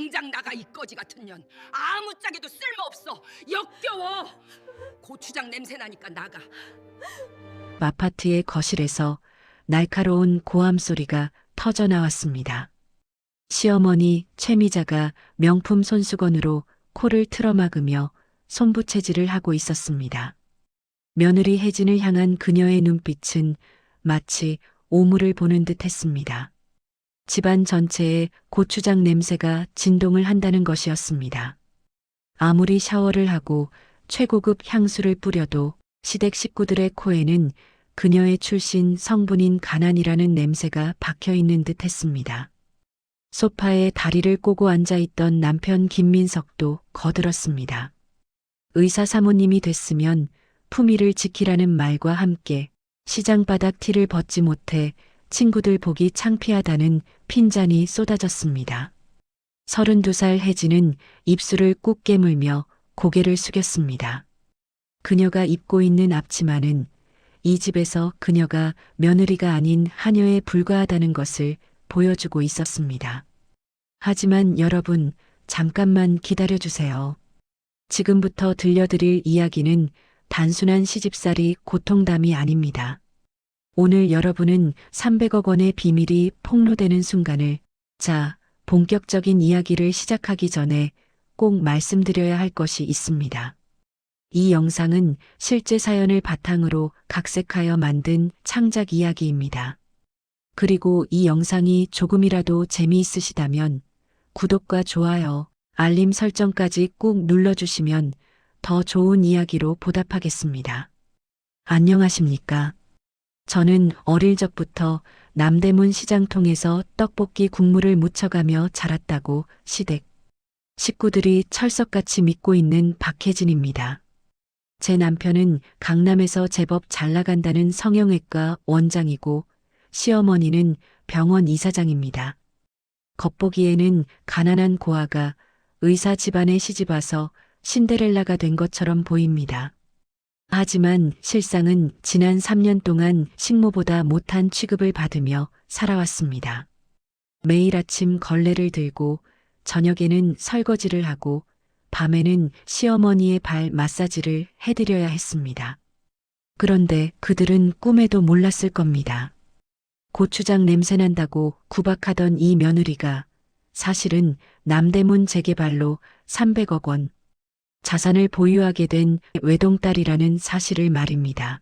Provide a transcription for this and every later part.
당장 나가, 이 거지 같은 년. 아무짝에도 쓸모없어. 역겨워. 고추장 냄새 나니까 나가. 아파트의 거실에서 날카로운 고함 소리가 터져 나왔습니다. 시어머니 최미자가 명품 손수건으로 코를 틀어막으며 손부채질을 하고 있었습니다. 며느리 혜진을 향한 그녀의 눈빛은 마치 오물을 보는 듯 했습니다. 집안 전체에 고추장 냄새가 진동을 한다는 것이었습니다. 아무리 샤워를 하고 최고급 향수를 뿌려도 시댁 식구들의 코에는 그녀의 출신 성분인 가난이라는 냄새가 박혀 있는 듯 했습니다. 소파에 다리를 꼬고 앉아있던 남편 김민석도 거들었습니다. 의사 사모님이 됐으면 품위를 지키라는 말과 함께 시장 바닥 티를 벗지 못해 친구들 보기 창피하다는 핀잔이 쏟아졌습니다. 32살 혜진은 입술을 꾹 깨물며 고개를 숙였습니다. 그녀가 입고 있는 앞치마는 이 집에서 그녀가 며느리가 아닌 하녀에 불과하다는 것을 보여주고 있었습니다. 하지만 여러분, 잠깐만 기다려주세요. 지금부터 들려드릴 이야기는 단순한 시집살이 고통담이 아닙니다. 오늘 여러분은 300억 원의 비밀이 폭로되는 순간을, 본격적인 이야기를 시작하기 전에 꼭 말씀드려야 할 것이 있습니다. 이 영상은 실제 사연을 바탕으로 각색하여 만든 창작 이야기입니다. 그리고 이 영상이 조금이라도 재미있으시다면 구독과 좋아요, 알림 설정까지 꾹 눌러주시면 더 좋은 이야기로 보답하겠습니다. 안녕하십니까? 저는 어릴 적부터 남대문 시장통에서 떡볶이 국물을 묻혀가며 자랐다고 시댁 식구들이 철석같이 믿고 있는 박혜진입니다. 제 남편은 강남에서 제법 잘 나간다는 성형외과 원장이고 시어머니는 병원 이사장입니다. 겉보기에는 가난한 고아가 의사 집안에 시집와서 신데렐라가 된 것처럼 보입니다. 하지만 실상은 지난 3년 동안 식모보다 못한 취급을 받으며 살아왔습니다. 매일 아침 걸레를 들고 저녁에는 설거지를 하고 밤에는 시어머니의 발 마사지를 해드려야 했습니다. 그런데 그들은 꿈에도 몰랐을 겁니다. 고추장 냄새 난다고 구박하던 이 며느리가 사실은 남대문 재개발로 300억 원 자산을 보유하게 된 외동딸이라는 사실을 말입니다.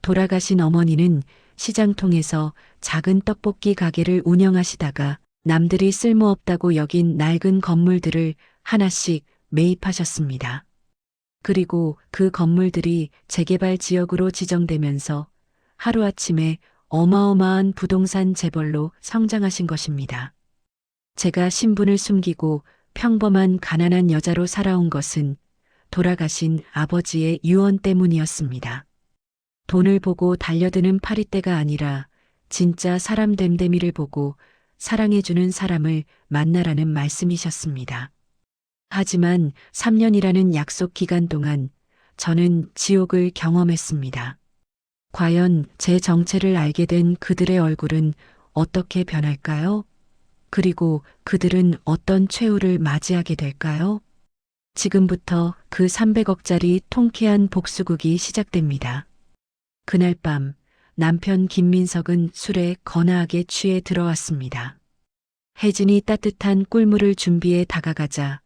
돌아가신 어머니는 시장통에서 작은 떡볶이 가게를 운영하시다가 남들이 쓸모없다고 여긴 낡은 건물들을 하나씩 매입하셨습니다. 그리고 그 건물들이 재개발 지역으로 지정되면서 하루아침에 어마어마한 부동산 재벌로 성장하신 것입니다. 제가 신분을 숨기고 평범한 가난한 여자로 살아온 것은 돌아가신 아버지의 유언 때문이었습니다. 돈을 보고 달려드는 파리떼가 아니라 진짜 사람 됨됨이를 보고 사랑해주는 사람을 만나라는 말씀이셨습니다. 하지만 3년이라는 약속 기간 동안 저는 지옥을 경험했습니다. 과연 제 정체를 알게 된 그들의 얼굴은 어떻게 변할까요? 그리고 그들은 어떤 최후를 맞이하게 될까요? 지금부터 그 300억짜리 통쾌한 복수극이 시작됩니다. 그날 밤 남편 김민석은 술에 거나하게 취해 들어왔습니다. 혜진이 따뜻한 꿀물을 준비해 다가가자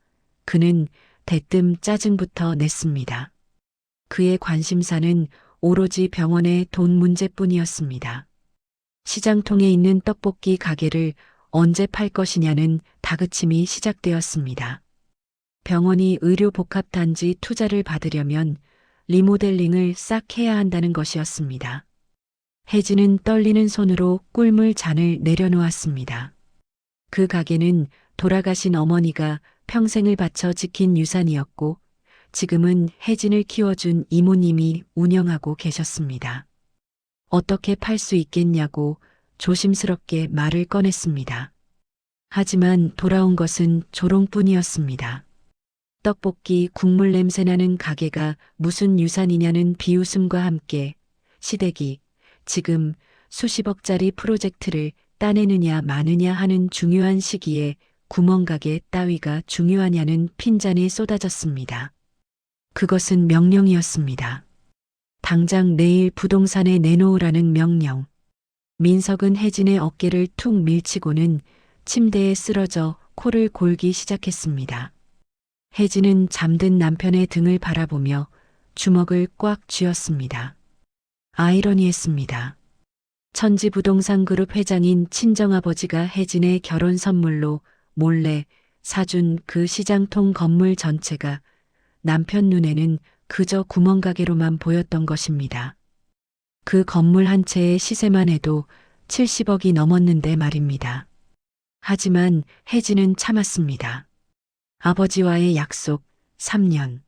그는 대뜸 짜증부터 냈습니다. 그의 관심사는 오로지 병원의 돈 문제뿐이었습니다. 시장통에 있는 떡볶이 가게를 언제 팔 것이냐는 다그침이 시작되었습니다. 병원이 의료복합단지 투자를 받으려면 리모델링을 싹 해야 한다는 것이었습니다. 혜진은 떨리는 손으로 꿀물 잔을 내려놓았습니다. 그 가게는 돌아가신 어머니가 평생을 바쳐 지킨 유산이었고 지금은 혜진을 키워준 이모님이 운영하고 계셨습니다. 어떻게 팔 수 있겠냐고 조심스럽게 말을 꺼냈습니다. 하지만 돌아온 것은 조롱뿐이었습니다. 떡볶이 국물 냄새 나는 가게가 무슨 유산이냐는 비웃음과 함께 시댁이 지금 수십억짜리 프로젝트를 따내느냐 마느냐 하는 중요한 시기에 구멍가게 따위가 중요하냐는 핀잔이 쏟아졌습니다. 그것은 명령이었습니다. 당장 내일 부동산에 내놓으라는 명령. 민석은 혜진의 어깨를 툭 밀치고는 침대에 쓰러져 코를 골기 시작했습니다. 혜진은 잠든 남편의 등을 바라보며 주먹을 꽉 쥐었습니다. 아이러니했습니다. 천지부동산그룹 회장인 친정아버지가 혜진의 결혼 선물로 몰래 사준 그 시장통 건물 전체가 남편 눈에는 그저 구멍가게로만 보였던 것입니다. 그 건물 한 채의 시세만 해도 70억이 넘었는데 말입니다. 하지만 혜진은 참았습니다. 아버지와의 약속 3년.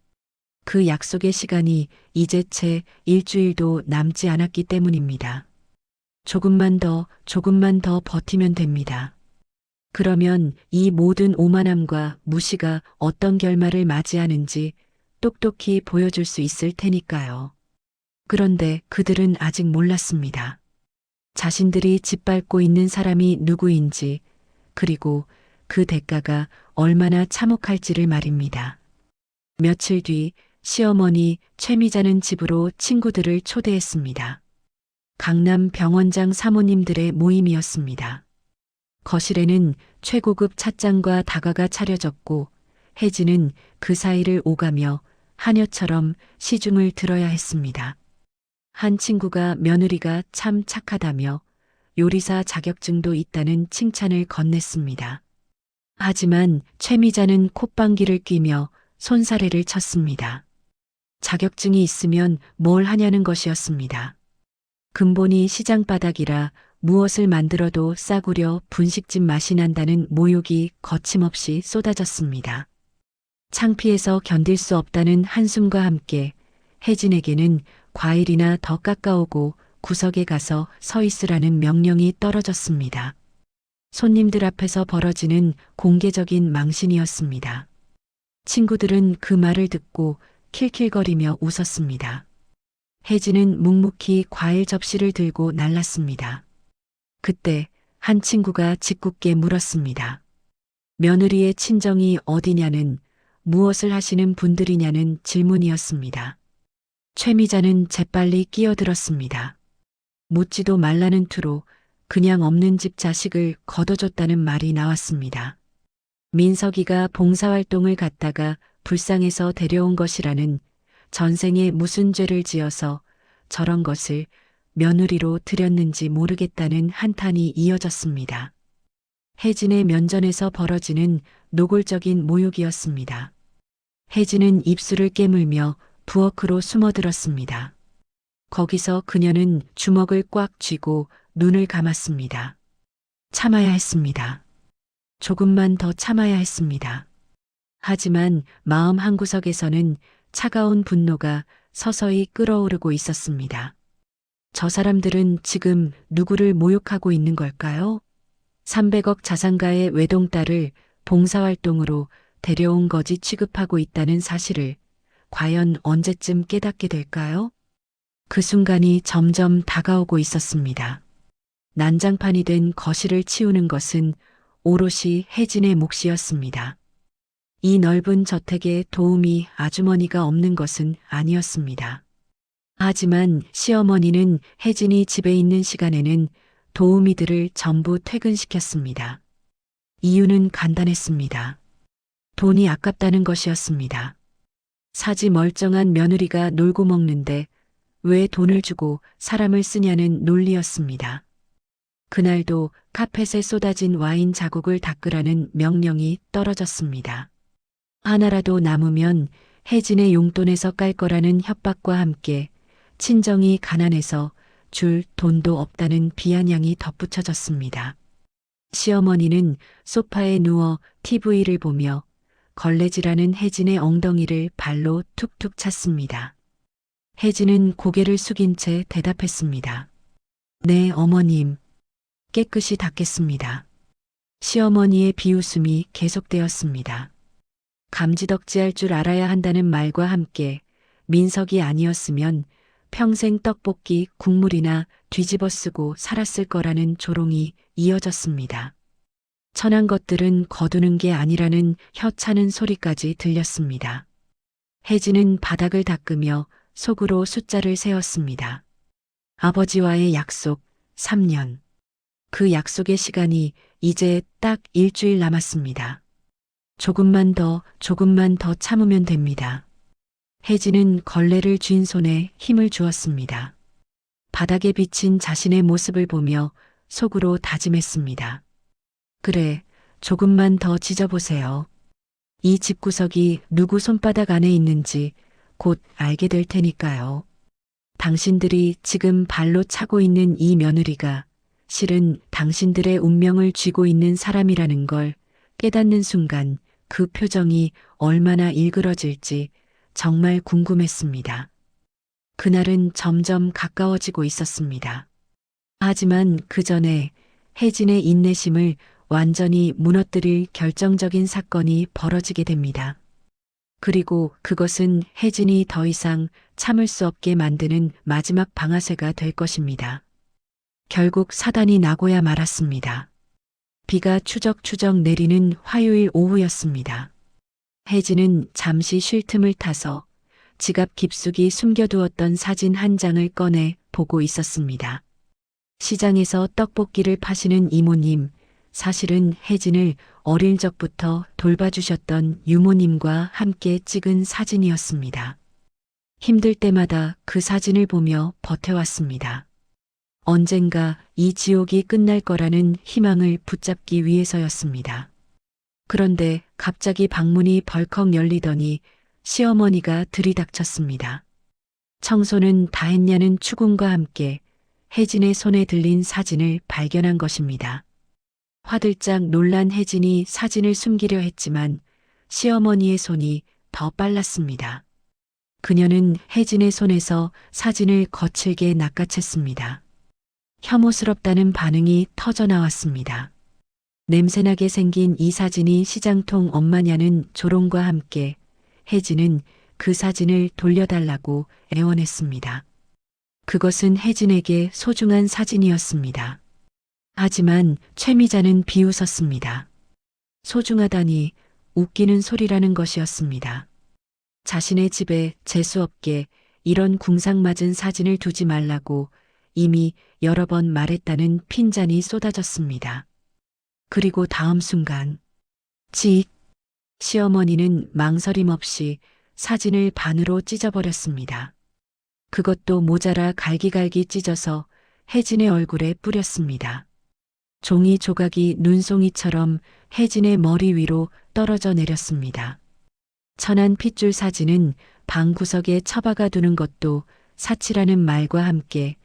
그 약속의 시간이 이제 채 일주일도 남지 않았기 때문입니다. 조금만 더 버티면 됩니다. 그러면 이 모든 오만함과 무시가 어떤 결말을 맞이하는지 똑똑히 보여줄 수 있을 테니까요. 그런데 그들은 아직 몰랐습니다. 자신들이 짓밟고 있는 사람이 누구인지, 그리고 그 대가가 얼마나 참혹할지를 말입니다. 며칠 뒤 시어머니 최미자는 집으로 친구들을 초대했습니다. 강남 병원장 사모님들의 모임이었습니다. 거실에는 최고급 찻잔과 다과가 차려졌고 혜진은 그 사이를 오가며 하녀처럼 시중을 들어야 했습니다. 한 친구가 며느리가 참 착하다며 요리사 자격증도 있다는 칭찬을 건넸습니다. 하지만 최미자는 콧방귀를 뀌며 손사래를 쳤습니다. 자격증이 있으면 뭘 하냐는 것이었습니다. 근본이 시장바닥이라 무엇을 만들어도 싸구려 분식집 맛이 난다는 모욕이 거침없이 쏟아졌습니다. 창피해서 견딜 수 없다는 한숨과 함께 혜진에게는 과일이나 더 깎아오고 구석에 가서 서 있으라는 명령이 떨어졌습니다. 손님들 앞에서 벌어지는 공개적인 망신이었습니다. 친구들은 그 말을 듣고 킬킬거리며 웃었습니다. 혜진은 묵묵히 과일 접시를 들고 날랐습니다. 그때 한 친구가 짓궂게 물었습니다. 며느리의 친정이 어디냐는, 무엇을 하시는 분들이냐는 질문이었습니다. 최미자는 재빨리 끼어들었습니다. 묻지도 말라는 투로 그냥 없는 집 자식을 거둬줬다는 말이 나왔습니다. 민석이가 봉사활동을 갔다가 불쌍해서 데려온 것이라는, 전생에 무슨 죄를 지어서 저런 것을 며느리로 들였는지 모르겠다는 한탄이 이어졌습니다. 혜진의 면전에서 벌어지는 노골적인 모욕이었습니다. 혜진은 입술을 깨물며 부엌으로 숨어들었습니다. 거기서 그녀는 주먹을 꽉 쥐고 눈을 감았습니다. 참아야 했습니다. 조금만 더 참아야 했습니다. 하지만 마음 한구석에서는 차가운 분노가 서서히 끓어오르고 있었습니다. 저 사람들은 지금 누구를 모욕하고 있는 걸까요? 300억 자산가의 외동딸을 봉사활동으로 데려온 거지 취급하고 있다는 사실을 과연 언제쯤 깨닫게 될까요? 그 순간이 점점 다가오고 있었습니다. 난장판이 된 거실을 치우는 것은 오롯이 혜진의 몫이었습니다. 이 넓은 저택에 도우미 아주머니가 없는 것은 아니었습니다. 하지만 시어머니는 혜진이 집에 있는 시간에는 도우미들을 전부 퇴근시켰습니다. 이유는 간단했습니다. 돈이 아깝다는 것이었습니다. 사지 멀쩡한 며느리가 놀고 먹는데 왜 돈을 주고 사람을 쓰냐는 논리였습니다. 그날도 카펫에 쏟아진 와인 자국을 닦으라는 명령이 떨어졌습니다. 하나라도 남으면 혜진의 용돈에서 깔 거라는 협박과 함께 친정이 가난해서 줄 돈도 없다는 비아냥이 덧붙여졌습니다. 시어머니는 소파에 누워 TV를 보며 걸레질하는 혜진의 엉덩이를 발로 툭툭 찼습니다. 혜진은 고개를 숙인 채 대답했습니다. 네, 어머님. 깨끗이 닦겠습니다. 시어머니의 비웃음이 계속되었습니다. 감지덕지할 줄 알아야 한다는 말과 함께 민석이 아니었으면 평생 떡볶이 국물이나 뒤집어 쓰고 살았을 거라는 조롱이 이어졌습니다. 천한 것들은 거두는 게 아니라는 혀차는 소리까지 들렸습니다. 혜진은 바닥을 닦으며 속으로 숫자를 세었습니다. 아버지와의 약속 3년. 그 약속의 시간이 이제 딱 일주일 남았습니다. 조금만 더 참으면 됩니다. 혜진은 걸레를 쥔 손에 힘을 주었습니다. 바닥에 비친 자신의 모습을 보며 속으로 다짐했습니다. 그래, 조금만 더 지져보세요. 이 집구석이 누구 손바닥 안에 있는지 곧 알게 될 테니까요. 당신들이 지금 발로 차고 있는 이 며느리가 실은 당신들의 운명을 쥐고 있는 사람이라는 걸 깨닫는 순간 그 표정이 얼마나 일그러질지 정말 궁금했습니다. 그날은 점점 가까워지고 있었습니다. 하지만 그 전에 혜진의 인내심을 완전히 무너뜨릴 결정적인 사건이 벌어지게 됩니다. 그리고 그것은 혜진이 더 이상 참을 수 없게 만드는 마지막 방아쇠가 될 것입니다. 결국 사단이 나고야 말았습니다. 비가 추적추적 내리는 화요일 오후였습니다. 혜진은 잠시 쉴 틈을 타서 지갑 깊숙이 숨겨두었던 사진 한 장을 꺼내 보고 있었습니다. 시장에서 떡볶이를 파시는 이모님, 사실은 혜진을 어릴 적부터 돌봐주셨던 유모님과 함께 찍은 사진이었습니다. 힘들 때마다 그 사진을 보며 버텨왔습니다. 언젠가 이 지옥이 끝날 거라는 희망을 붙잡기 위해서였습니다. 그런데 갑자기 방문이 벌컥 열리더니 시어머니가 들이닥쳤습니다. 청소는 다 했냐는 추궁과 함께 혜진의 손에 들린 사진을 발견한 것입니다. 화들짝 놀란 혜진이 사진을 숨기려 했지만 시어머니의 손이 더 빨랐습니다. 그녀는 혜진의 손에서 사진을 거칠게 낚아챘습니다. 혐오스럽다는 반응이 터져나왔습니다. 냄새나게 생긴 이 사진이 시장통 엄마냐는 조롱과 함께 혜진은 그 사진을 돌려달라고 애원했습니다. 그것은 혜진에게 소중한 사진이었습니다. 하지만 최미자는 비웃었습니다. 소중하다니 웃기는 소리라는 것이었습니다. 자신의 집에 재수없게 이런 궁상맞은 사진을 두지 말라고 이미 여러 번 말했다는 핀잔이 쏟아졌습니다. 그리고 다음 순간 직! 시어머니는 망설임 없이 사진을 반으로 찢어버렸습니다. 그것도 모자라 갈기갈기 찢어서 혜진의 얼굴에 뿌렸습니다. 종이 조각이 눈송이처럼 혜진의 머리 위로 떨어져 내렸습니다. 천한 핏줄 사진은 방 구석에 처박아 두는 것도 사치라는 말과 함께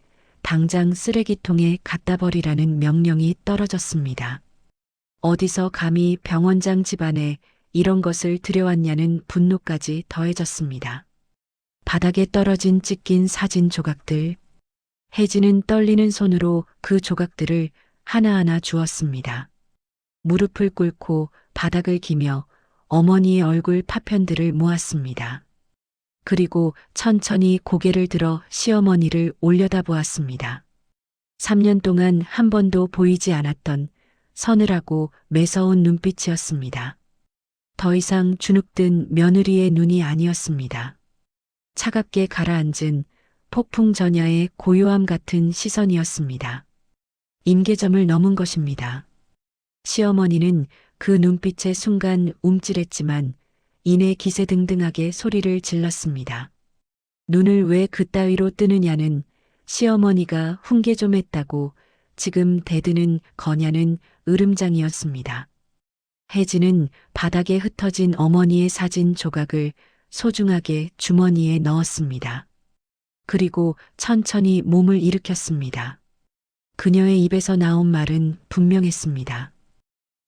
당장 쓰레기통에 갖다 버리라는 명령이 떨어졌습니다. 어디서 감히 병원장 집안에 이런 것을 들여왔냐는 분노까지 더해졌습니다. 바닥에 떨어진 찢긴 사진 조각들. 혜진은 떨리는 손으로 그 조각들을 하나하나 주었습니다. 무릎을 꿇고 바닥을 기며 어머니의 얼굴 파편들을 모았습니다. 그리고 천천히 고개를 들어 시어머니를 올려다보았습니다. 3년 동안 한 번도 보이지 않았던 서늘하고 매서운 눈빛이었습니다. 더 이상 주눅든 며느리의 눈이 아니었습니다. 차갑게 가라앉은 폭풍 전야의 고요함 같은 시선이었습니다. 임계점을 넘은 것입니다. 시어머니는 그 눈빛에 순간 움찔했지만 이내 기세등등하게 소리를 질렀습니다. 눈을 왜 그따위로 뜨느냐는 시어머니가 훈계 좀 했다고 지금 대드는 거냐는 으름장이었습니다. 혜진은 바닥에 흩어진 어머니의 사진 조각을 소중하게 주머니에 넣었습니다. 그리고 천천히 몸을 일으켰습니다. 그녀의 입에서 나온 말은 분명했습니다.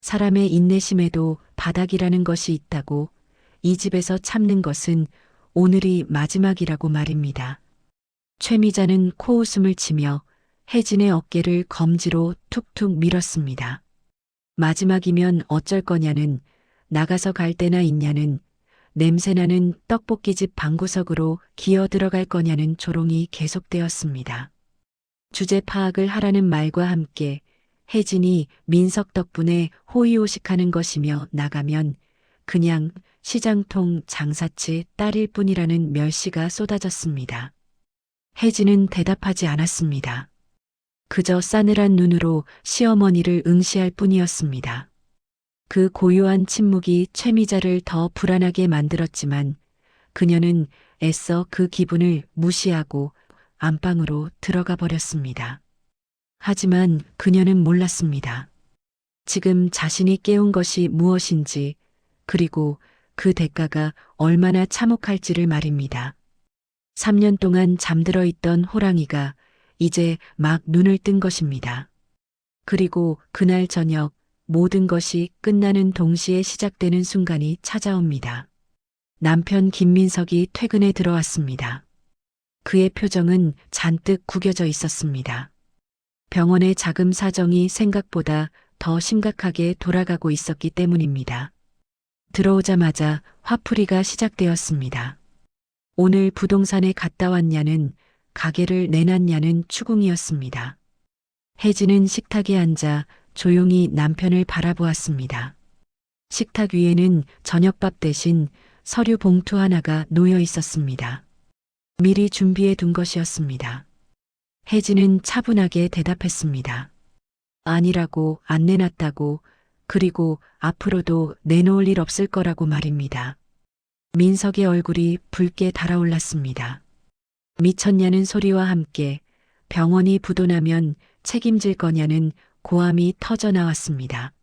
사람의 인내심에도 바닥이라는 것이 있다고, 이 집에서 참는 것은 오늘이 마지막이라고 말입니다. 최미자는 코웃음을 치며 혜진의 어깨를 검지로 툭툭 밀었습니다. 마지막이면 어쩔 거냐는, 나가서 갈 데나 있냐는, 냄새나는 떡볶이집 방구석으로 기어 들어갈 거냐는 조롱이 계속되었습니다. 주제 파악을 하라는 말과 함께 혜진이 민석 덕분에 호의호식하는 것이며 나가면 그냥 시장통 장사치 딸일 뿐이라는 멸시가 쏟아졌습니다. 혜진은 대답하지 않았습니다. 그저 싸늘한 눈으로 시어머니를 응시할 뿐이었습니다. 그 고요한 침묵이 최미자를 더 불안하게 만들었지만 그녀는 애써 그 기분을 무시하고 안방으로 들어가 버렸습니다. 하지만 그녀는 몰랐습니다. 지금 자신이 깨운 것이 무엇인지, 그리고 그 대가가 얼마나 참혹할지를 말입니다. 3년 동안 잠들어 있던 호랑이가 이제 막 눈을 뜬 것입니다. 그리고 그날 저녁 모든 것이 끝나는 동시에 시작되는 순간이 찾아옵니다. 남편 김민석이 퇴근에 들어왔습니다. 그의 표정은 잔뜩 구겨져 있었습니다. 병원의 자금 사정이 생각보다 더 심각하게 돌아가고 있었기 때문입니다. 들어오자마자 화풀이가 시작되었습니다. 오늘 부동산에 갔다 왔냐는, 가게를 내놨냐는 추궁이었습니다. 혜진은 식탁에 앉아 조용히 남편을 바라보았습니다. 식탁 위에는 저녁밥 대신 서류 봉투 하나가 놓여 있었습니다. 미리 준비해 둔 것이었습니다. 혜진은 차분하게 대답했습니다. 아니라고, 안 내놨다고, 그리고 앞으로도 내놓을 일 없을 거라고 말입니다. 민석의 얼굴이 붉게 달아올랐습니다. 미쳤냐는 소리와 함께 병원이 부도나면 책임질 거냐는 고함이 터져 나왔습니다.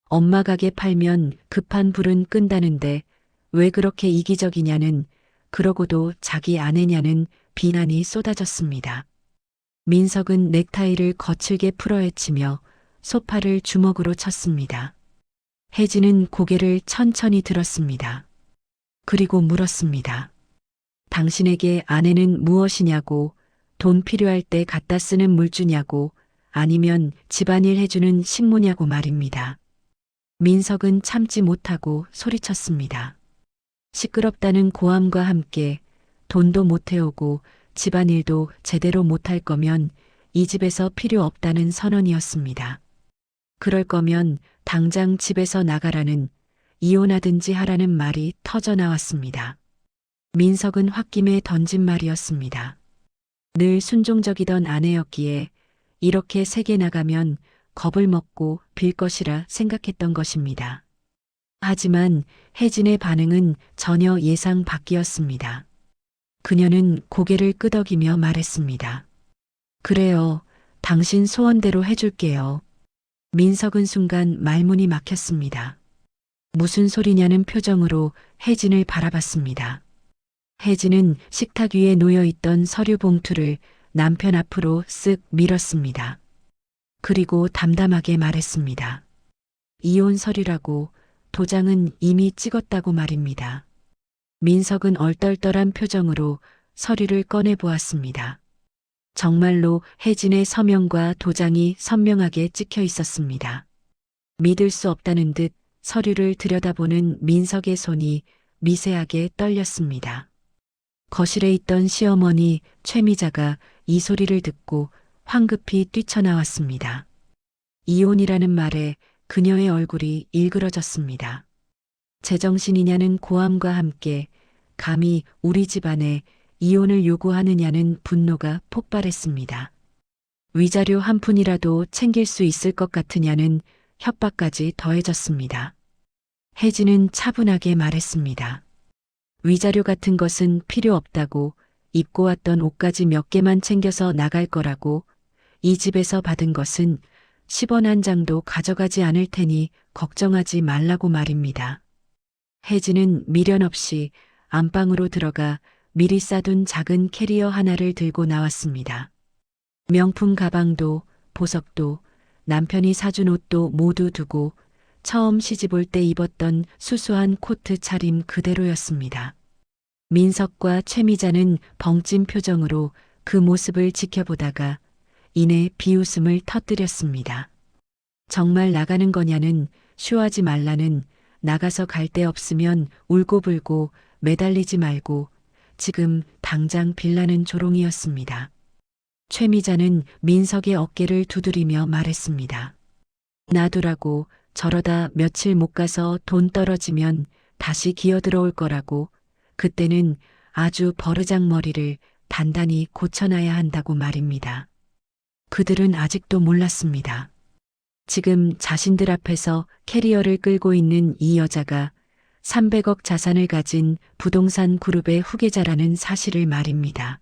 엄마 가게 팔면 급한 불은 끈다는데 왜 그렇게 이기적이냐는, 그러고도 자기 아내냐는 비난이 쏟아졌습니다. 민석은 넥타이를 거칠게 풀어헤치며 소파를 주먹으로 쳤습니다. 혜진은 고개를 천천히 들었습니다. 그리고 물었습니다. 당신에게 아내는 무엇이냐고, 돈 필요할 때 갖다 쓰는 물주냐고, 아니면 집안일 해주는 식모냐고 말입니다. 민석은 참지 못하고 소리쳤습니다. 시끄럽다는 고함과 함께 돈도 못 해오고 집안일도 제대로 못할 거면 이 집에서 필요 없다는 선언이었습니다. 그럴 거면 당장 집에서 나가라는, 이혼하든지 하라는 말이 터져 나왔습니다. 민석은 홧김에 던진 말이었습니다. 늘 순종적이던 아내였기에 이렇게 세게 나가면 겁을 먹고 빌 것이라 생각했던 것입니다. 하지만 혜진의 반응은 전혀 예상 밖이었습니다. 그녀는 고개를 끄덕이며 말했습니다. 그래요. 당신 소원대로 해줄게요. 민석은 순간 말문이 막혔습니다. 무슨 소리냐는 표정으로 혜진을 바라봤습니다. 혜진은 식탁 위에 놓여있던 서류 봉투를 남편 앞으로 쓱 밀었습니다. 그리고 담담하게 말했습니다. 이혼 서류라고, 도장은 이미 찍었다고 말입니다. 민석은 얼떨떨한 표정으로 서류를 꺼내 보았습니다. 정말로 혜진의 서명과 도장이 선명하게 찍혀 있었습니다. 믿을 수 없다는 듯 서류를 들여다보는 민석의 손이 미세하게 떨렸습니다. 거실에 있던 시어머니 최미자가 이 소리를 듣고 황급히 뛰쳐나왔습니다. 이혼이라는 말에 그녀의 얼굴이 일그러졌습니다. 제정신이냐는 고함과 함께 감히 우리 집안에 이혼을 요구하느냐는 분노가 폭발했습니다. 위자료 한 푼이라도 챙길 수 있을 것 같으냐는 협박까지 더해졌습니다. 혜진은 차분하게 말했습니다. 위자료 같은 것은 필요 없다고, 입고 왔던 옷까지 몇 개만 챙겨서 나갈 거라고, 이 집에서 받은 것은 10원 한 장도 가져가지 않을 테니 걱정하지 말라고 말입니다. 혜진은 미련 없이 안방으로 들어가 미리 싸둔 작은 캐리어 하나를 들고 나왔습니다. 명품 가방도 보석도 남편이 사준 옷도 모두 두고 처음 시집 올 때 입었던 수수한 코트 차림 그대로였습니다. 민석과 최미자는 벙찐 표정으로 그 모습을 지켜보다가 이내 비웃음을 터뜨렸습니다. 정말 나가는 거냐는, 쇼하지 말라는, 나가서 갈 데 없으면 울고불고 매달리지 말고 지금 당장 빌라는 조롱이었습니다. 최미자는 민석의 어깨를 두드리며 말했습니다. 놔두라고. 저러다 며칠 못 가서 돈 떨어지면 다시 기어들어올 거라고. 그때는 아주 버르장머리를 단단히 고쳐놔야 한다고 말입니다. 그들은 아직도 몰랐습니다. 지금 자신들 앞에서 캐리어를 끌고 있는 이 여자가 300억 자산을 가진 부동산 그룹의 후계자라는 사실을 말입니다.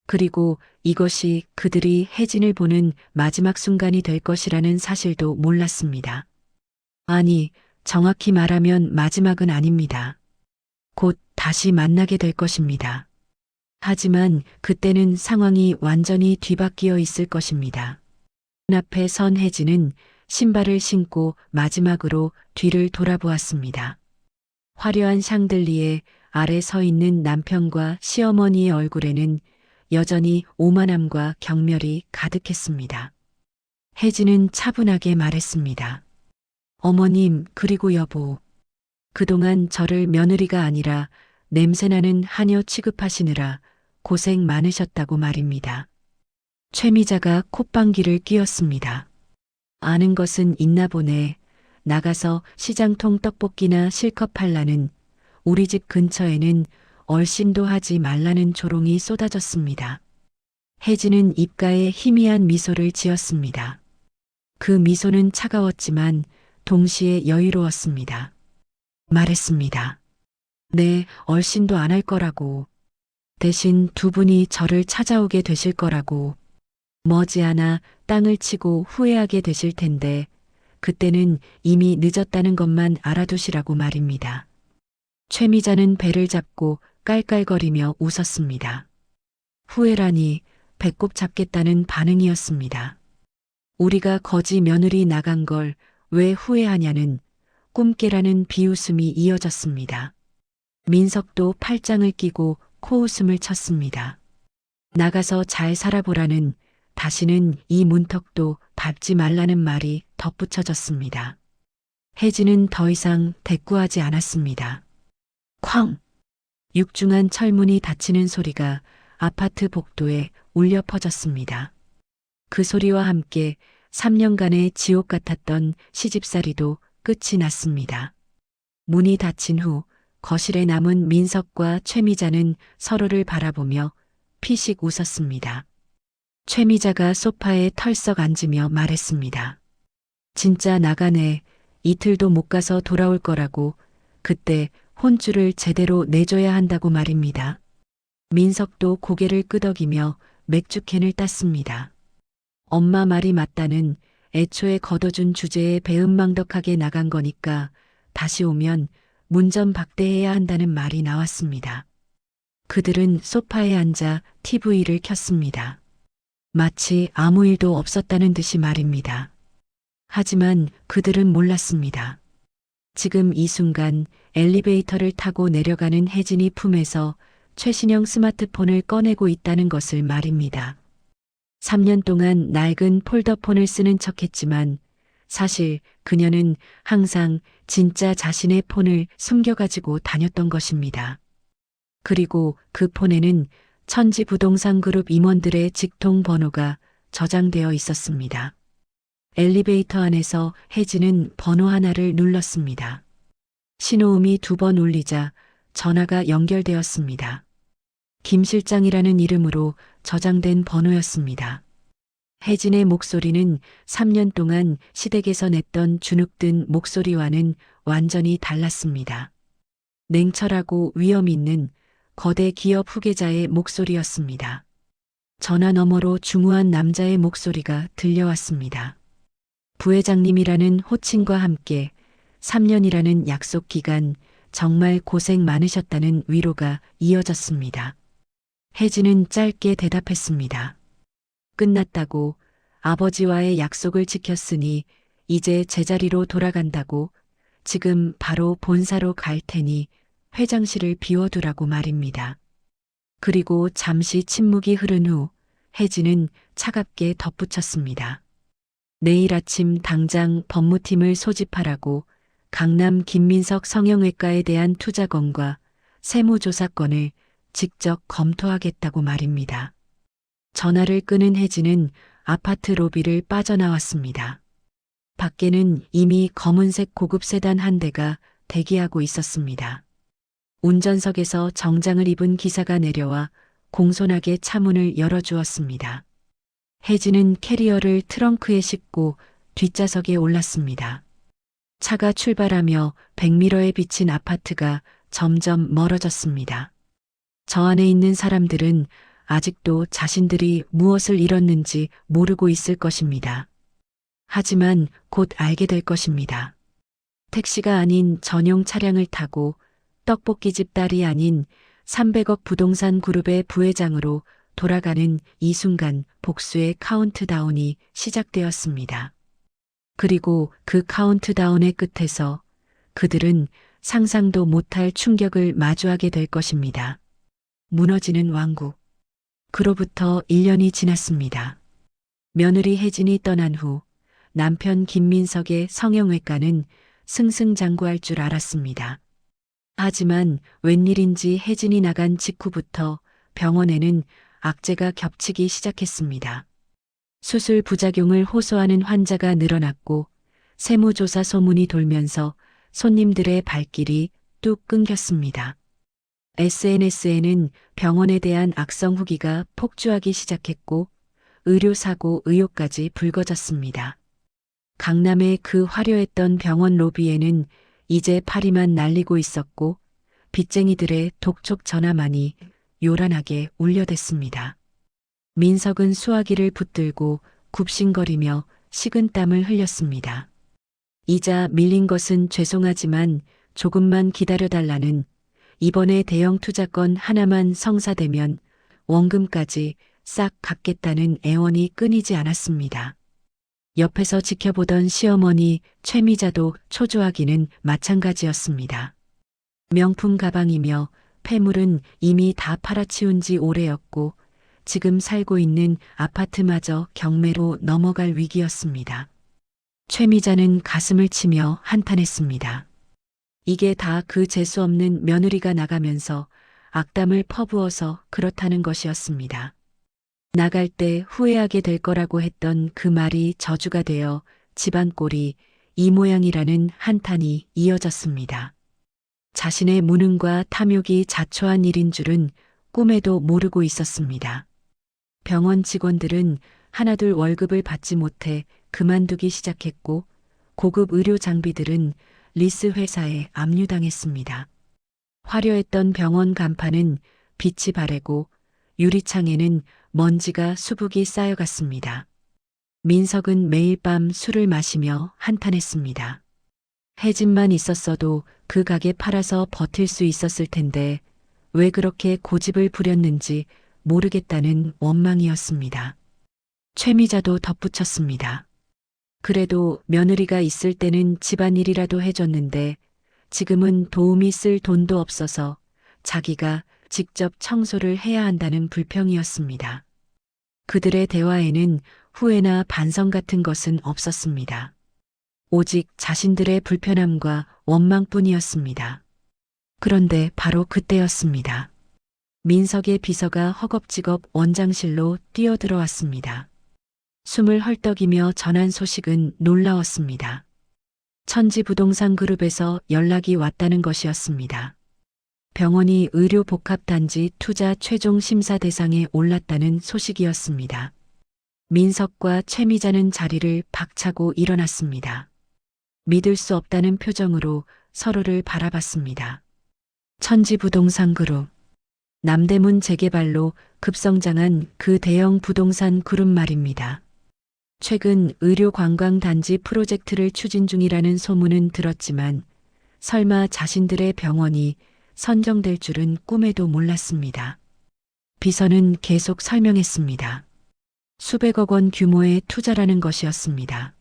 그리고 이것이 그들이 혜진을 보는 마지막 순간이 될 것이라는 사실도 몰랐습니다. 아니, 정확히 말하면 마지막은 아닙니다. 곧 다시 만나게 될 것입니다. 하지만 그때는 상황이 완전히 뒤바뀌어 있을 것입니다. 눈앞에 선 혜진은 신발을 신고 마지막으로 뒤를 돌아보았습니다. 화려한 샹들리에 아래 서 있는 남편과 시어머니의 얼굴에는 여전히 오만함과 경멸이 가득했습니다. 혜진은 차분하게 말했습니다. 어머님, 그리고 여보. 그동안 저를 며느리가 아니라 냄새나는 하녀 취급하시느라 고생 많으셨다고 말입니다. 최미자가 콧방귀를 뀌었습니다. 아는 것은 있나 보네. 나가서 시장통 떡볶이나 실컷 팔라는 우리 집 근처에는 얼씬도 하지 말라는 조롱이 쏟아졌습니다. 혜진은 입가에 희미한 미소를 지었습니다. 그 미소는 차가웠지만 동시에 여유로웠습니다. 말했습니다. 네, 얼씬도 안 할 거라고. 대신 두 분이 저를 찾아오게 되실 거라고. 머지않아 땅을 치고 후회하게 되실 텐데 그때는 이미 늦었다는 것만 알아두시라고 말입니다. 최미자는 배를 잡고 깔깔거리며 웃었습니다. 후회라니 배꼽 잡겠다는 반응이었습니다. 우리가 거지 며느리 나간 걸 왜 후회하냐는 꿈깨라는 비웃음이 이어졌습니다. 민석도 팔짱을 끼고 코웃음을 쳤습니다. 나가서 잘 살아보라는 다시는 이 문턱도 밟지 말라는 말이 덧붙여졌습니다. 혜진은 더 이상 대꾸하지 않았습니다. 쾅! 육중한 철문이 닫히는 소리가 아파트 복도에 울려 퍼졌습니다. 그 소리와 함께 3년간의 지옥 같았던 시집살이도 끝이 났습니다. 문이 닫힌 후 거실에 남은 민석과 최미자는 서로를 바라보며 피식 웃었습니다. 최미자가 소파에 털썩 앉으며 말했습니다. 진짜 나가네. 이틀도 못 가서 돌아올 거라고. 그때 혼주를 제대로 내줘야 한다고 말입니다. 민석도 고개를 끄덕이며 맥주캔을 땄습니다. 엄마 말이 맞다는 애초에 걷어준 주제에 배은망덕하게 나간 거니까 다시 오면 문전박대해야 한다는 말이 나왔습니다. 그들은 소파에 앉아 TV를 켰습니다. 마치 아무 일도 없었다는 듯이 말입니다. 하지만 그들은 몰랐습니다. 지금 이 순간 엘리베이터를 타고 내려가는 혜진이 품에서 최신형 스마트폰을 꺼내고 있다는 것을 말입니다. 3년 동안 낡은 폴더폰을 쓰는 척했지만 사실 그녀는 항상 진짜 자신의 폰을 숨겨가지고 다녔던 것입니다. 그리고 그 폰에는 천지부동산 그룹 임원들의 직통 번호가 저장되어 있었습니다. 엘리베이터 안에서 혜진은 번호 하나를 눌렀습니다. 신호음이 2번 울리자 전화가 연결되었습니다. 김 실장이라는 이름으로 저장된 번호였습니다. 혜진의 목소리는 3년 동안 시댁에서 냈던 주눅든 목소리와는 완전히 달랐습니다. 냉철하고 위험 있는 거대 기업 후계자의 목소리였습니다. 전화 너머로 중후한 남자의 목소리가 들려왔습니다. 부회장님이라는 호칭과 함께 3년이라는 약속 기간 정말 고생 많으셨다는 위로가 이어졌습니다. 혜진은 짧게 대답했습니다. 끝났다고. 아버지와의 약속을 지켰으니 이제 제자리로 돌아간다고. 지금 바로 본사로 갈 테니 회장실을 비워두라고 말입니다. 그리고 잠시 침묵이 흐른 후 혜진은 차갑게 덧붙였습니다. 내일 아침 당장 법무팀을 소집하라고. 강남 김민석 성형외과에 대한 투자건과 세무조사건을 직접 검토하겠다고 말입니다. 전화를 끄는 혜진은 아파트 로비를 빠져나왔습니다. 밖에는 이미 검은색 고급 세단 한 대가 대기하고 있었습니다. 운전석에서 정장을 입은 기사가 내려와 공손하게 차문을 열어주었습니다. 혜진은 캐리어를 트렁크에 싣고 뒷좌석에 올랐습니다. 차가 출발하며 백미러에 비친 아파트가 점점 멀어졌습니다. 저 안에 있는 사람들은 아직도 자신들이 무엇을 잃었는지 모르고 있을 것입니다. 하지만 곧 알게 될 것입니다. 택시가 아닌 전용 차량을 타고 떡볶이집 딸이 아닌 300억 부동산 그룹의 부회장으로 돌아가는 이 순간 복수의 카운트다운이 시작되었습니다. 그리고 그 카운트다운의 끝에서 그들은 상상도 못할 충격을 마주하게 될 것입니다. 무너지는 왕국. 그로부터 1년이 지났습니다. 며느리 혜진이 떠난 후 남편 김민석의 성형외과는 승승장구할 줄 알았습니다. 하지만 웬일인지 혜진이 나간 직후부터 병원에는 악재가 겹치기 시작했습니다. 수술 부작용을 호소하는 환자가 늘어났고 세무조사 소문이 돌면서 손님들의 발길이 뚝 끊겼습니다. SNS에는 병원에 대한 악성 후기가 폭주하기 시작했고 의료사고 의혹까지 불거졌습니다. 강남의 그 화려했던 병원 로비에는 이제 파리만 날리고 있었고 빚쟁이들의 독촉 전화만이 요란하게 울려댔습니다. 민석은 수화기를 붙들고 굽신거리며 식은땀을 흘렸습니다. 이자 밀린 것은 죄송하지만 조금만 기다려달라는 이번에 대형 투자건 하나만 성사되면 원금까지 싹 갚겠다는 애원이 끊이지 않았습니다. 옆에서 지켜보던 시어머니 최미자도 초조하기는 마찬가지였습니다. 명품 가방이며 폐물은 이미 다 팔아치운 지 오래였고 지금 살고 있는 아파트마저 경매로 넘어갈 위기였습니다. 최미자는 가슴을 치며 한탄했습니다. 이게 다 그 재수없는 며느리가 나가면서 악담을 퍼부어서 그렇다는 것이었습니다. 나갈 때 후회하게 될 거라고 했던 그 말이 저주가 되어 집안 꼴이 이 모양이라는 한탄이 이어졌습니다. 자신의 무능과 탐욕이 자초한 일인 줄은 꿈에도 모르고 있었습니다. 병원 직원들은 하나둘 월급을 받지 못해 그만두기 시작했고 고급 의료 장비들은 리스 회사에 압류당했습니다. 화려했던 병원 간판은 빛이 바래고 유리창에는 먼지가 수북이 쌓여갔습니다. 민석은 매일 밤 술을 마시며 한탄했습니다. 혜진만 있었어도 그 가게 팔아서 버틸 수 있었을 텐데 왜 그렇게 고집을 부렸는지 모르겠다는 원망이었습니다. 최미자도 덧붙였습니다. 그래도 며느리가 있을 때는 집안일이라도 해줬는데 지금은 도움이 쓸 돈도 없어서 자기가 직접 청소를 해야 한다는 불평이었습니다. 그들의 대화에는 후회나 반성 같은 것은 없었습니다. 오직 자신들의 불편함과 원망뿐이었습니다. 그런데 바로 그때였습니다. 민석의 비서가 허겁지겁 원장실로 뛰어들어왔습니다. 숨을 헐떡이며 전한 소식은 놀라웠습니다. 천지부동산 그룹에서 연락이 왔다는 것이었습니다. 병원이 의료복합단지 투자 최종 심사 대상에 올랐다는 소식이었습니다. 민석과 최미자는 자리를 박차고 일어났습니다. 믿을 수 없다는 표정으로 서로를 바라봤습니다. 천지부동산 그룹. 남대문 재개발로 급성장한 그 대형 부동산 그룹 말입니다. 최근 의료관광단지 프로젝트를 추진 중이라는 소문은 들었지만 설마 자신들의 병원이 선정될 줄은 꿈에도 몰랐습니다. 비서는 계속 설명했습니다. 수백억 원 규모의 투자라는 것이었습니다.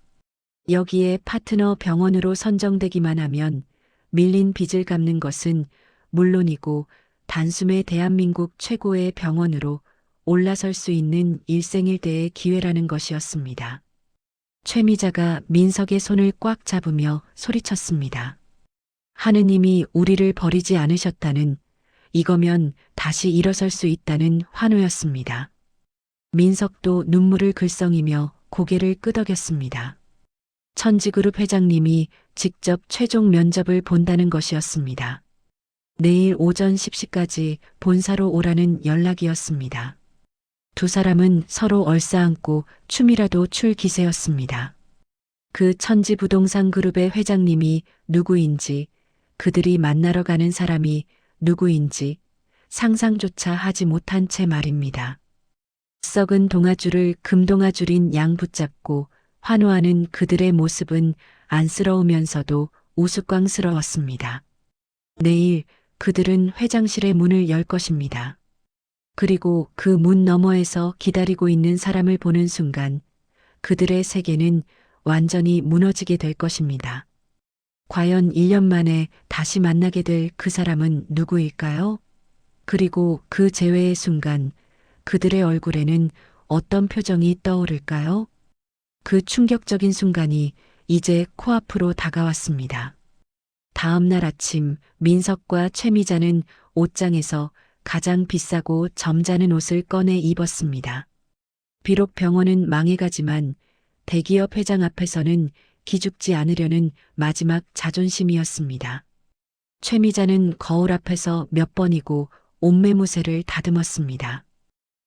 여기에 파트너 병원으로 선정되기만 하면 밀린 빚을 갚는 것은 물론이고 단숨에 대한민국 최고의 병원으로 올라설 수 있는 일생일대의 기회라는 것이었습니다. 최미자가 민석의 손을 꽉 잡으며 소리쳤습니다. 하느님이 우리를 버리지 않으셨다는, 이거면 다시 일어설 수 있다는 환호였습니다. 민석도 눈물을 글썽이며 고개를 끄덕였습니다. 천지그룹 회장님이 직접 최종 면접을 본다는 것이었습니다. 내일 오전 10시까지 본사로 오라는 연락이었습니다. 두 사람은 서로 얼싸안고 춤이라도 출 기세였습니다. 그 천지부동산 그룹의 회장님이 누구인지, 그들이 만나러 가는 사람이 누구인지 상상조차 하지 못한 채 말입니다. 썩은 동아줄을 금동아줄인 양 붙잡고 환호하는 그들의 모습은 안쓰러우면서도 우스꽝스러웠습니다. 내일 그들은 회장실의 문을 열 것입니다. 그리고 그 문 너머에서 기다리고 있는 사람을 보는 순간 그들의 세계는 완전히 무너지게 될 것입니다. 과연 1년 만에 다시 만나게 될 그 사람은 누구일까요? 그리고 그 재회의 순간 그들의 얼굴에는 어떤 표정이 떠오를까요? 그 충격적인 순간이 이제 코앞으로 다가왔습니다. 다음 날 아침 민석과 최미자는 옷장에서 가장 비싸고 점잖은 옷을 꺼내 입었습니다. 비록 병원은 망해가지만 대기업 회장 앞에서는 기죽지 않으려는 마지막 자존심이었습니다. 최미자는 거울 앞에서 몇 번이고 옷매무새를 다듬었습니다.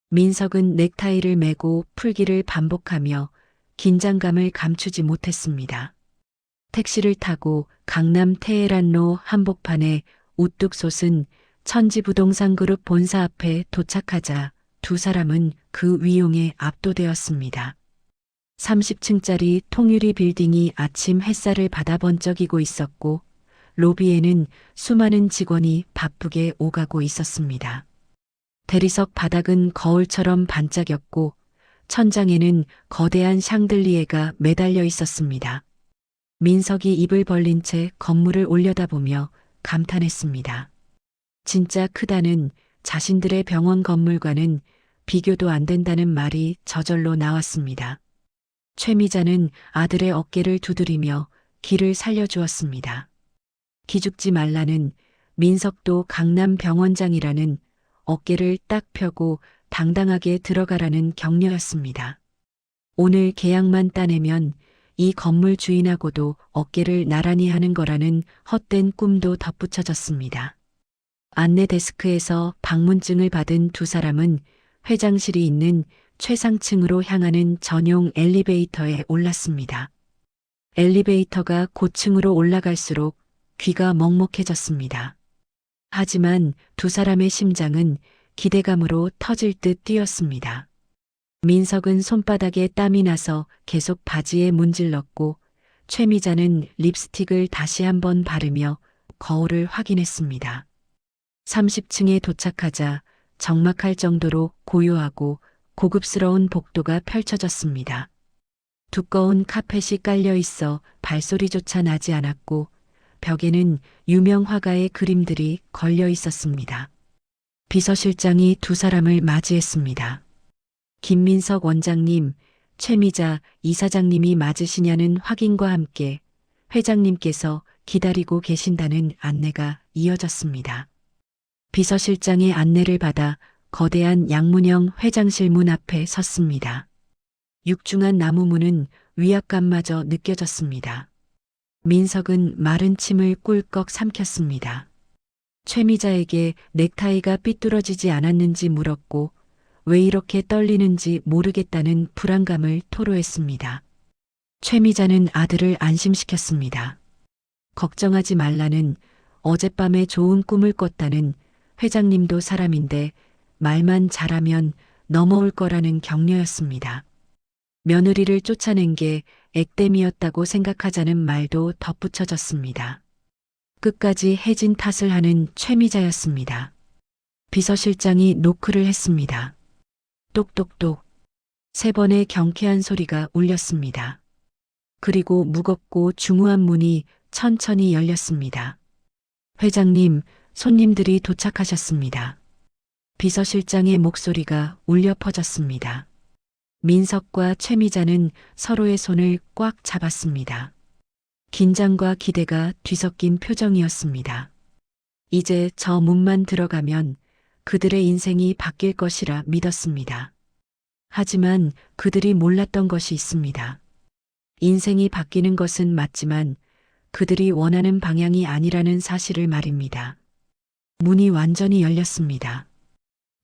민석은 넥타이를 매고 풀기를 반복하며 긴장감을 감추지 못했습니다. 택시를 타고 강남 테헤란로 한복판에 우뚝 솟은 천지부동산그룹 본사 앞에 도착하자 두 사람은 그 위용에 압도되었습니다. 30층짜리 통유리 빌딩이 아침 햇살을 받아 번쩍이고 있었고 로비에는 수많은 직원이 바쁘게 오가고 있었습니다. 대리석 바닥은 거울처럼 반짝였고 천장에는 거대한 샹들리에가 매달려 있었습니다. 민석이 입을 벌린 채 건물을 올려다보며 감탄했습니다. 진짜 크다는 자신들의 병원 건물과는 비교도 안 된다는 말이 저절로 나왔습니다. 최미자는 아들의 어깨를 두드리며 길을 살려주었습니다. 기죽지 말라는, 민석도 강남 병원장이라는, 어깨를 딱 펴고 당당하게 들어가라는 격려였습니다. 오늘 계약만 따내면 이 건물 주인하고도 어깨를 나란히 하는 거라는 헛된 꿈도 덧붙여졌습니다. 안내 데스크에서 방문증을 받은 두 사람은 회장실이 있는 최상층으로 향하는 전용 엘리베이터에 올랐습니다. 엘리베이터가 고층으로 올라갈수록 귀가 먹먹해졌습니다. 하지만 두 사람의 심장은 기대감으로 터질 듯 뛰었습니다. 민석은 손바닥에 땀이 나서 계속 바지에 문질렀고 최미자는 립스틱을 다시 한번 바르며 거울을 확인했습니다. 30층에 도착하자 적막할 정도로 고요하고 고급스러운 복도가 펼쳐졌습니다. 두꺼운 카펫이 깔려 있어 발소리조차 나지 않았고 벽에는 유명 화가의 그림들이 걸려 있었습니다. 비서실장이 두 사람을 맞이했습니다. 김민석 원장님, 최미자 이사장님이 맞으시냐는 확인과 함께 회장님께서 기다리고 계신다는 안내가 이어졌습니다. 비서실장의 안내를 받아 거대한 양문형 회장실 문 앞에 섰습니다. 육중한 나무 문은 위압감마저 느껴졌습니다. 민석은 마른 침을 꿀꺽 삼켰습니다. 최미자에게 넥타이가 삐뚤어지지 않았는지 물었고 왜 이렇게 떨리는지 모르겠다는 불안감을 토로했습니다. 최미자는 아들을 안심시켰습니다. 걱정하지 말라는, 어젯밤에 좋은 꿈을 꿨다는, 회장님도 사람인데 말만 잘하면 넘어올 거라는 격려였습니다. 며느리를 쫓아낸 게 액땜이었다고 생각하자는 말도 덧붙여졌습니다. 끝까지 해진 탓을 하는 최미자였습니다. 비서실장이 노크를 했습니다. 똑똑똑. 3번의 경쾌한 소리가 울렸습니다. 그리고 무겁고 중후한 문이 천천히 열렸습니다. 회장님, 손님들이 도착하셨습니다. 비서실장의 목소리가 울려 퍼졌습니다. 민석과 최미자는 서로의 손을 꽉 잡았습니다. 긴장과 기대가 뒤섞인 표정이었습니다. 이제 저 문만 들어가면 그들의 인생이 바뀔 것이라 믿었습니다. 하지만 그들이 몰랐던 것이 있습니다. 인생이 바뀌는 것은 맞지만 그들이 원하는 방향이 아니라는 사실을 말입니다. 문이 완전히 열렸습니다.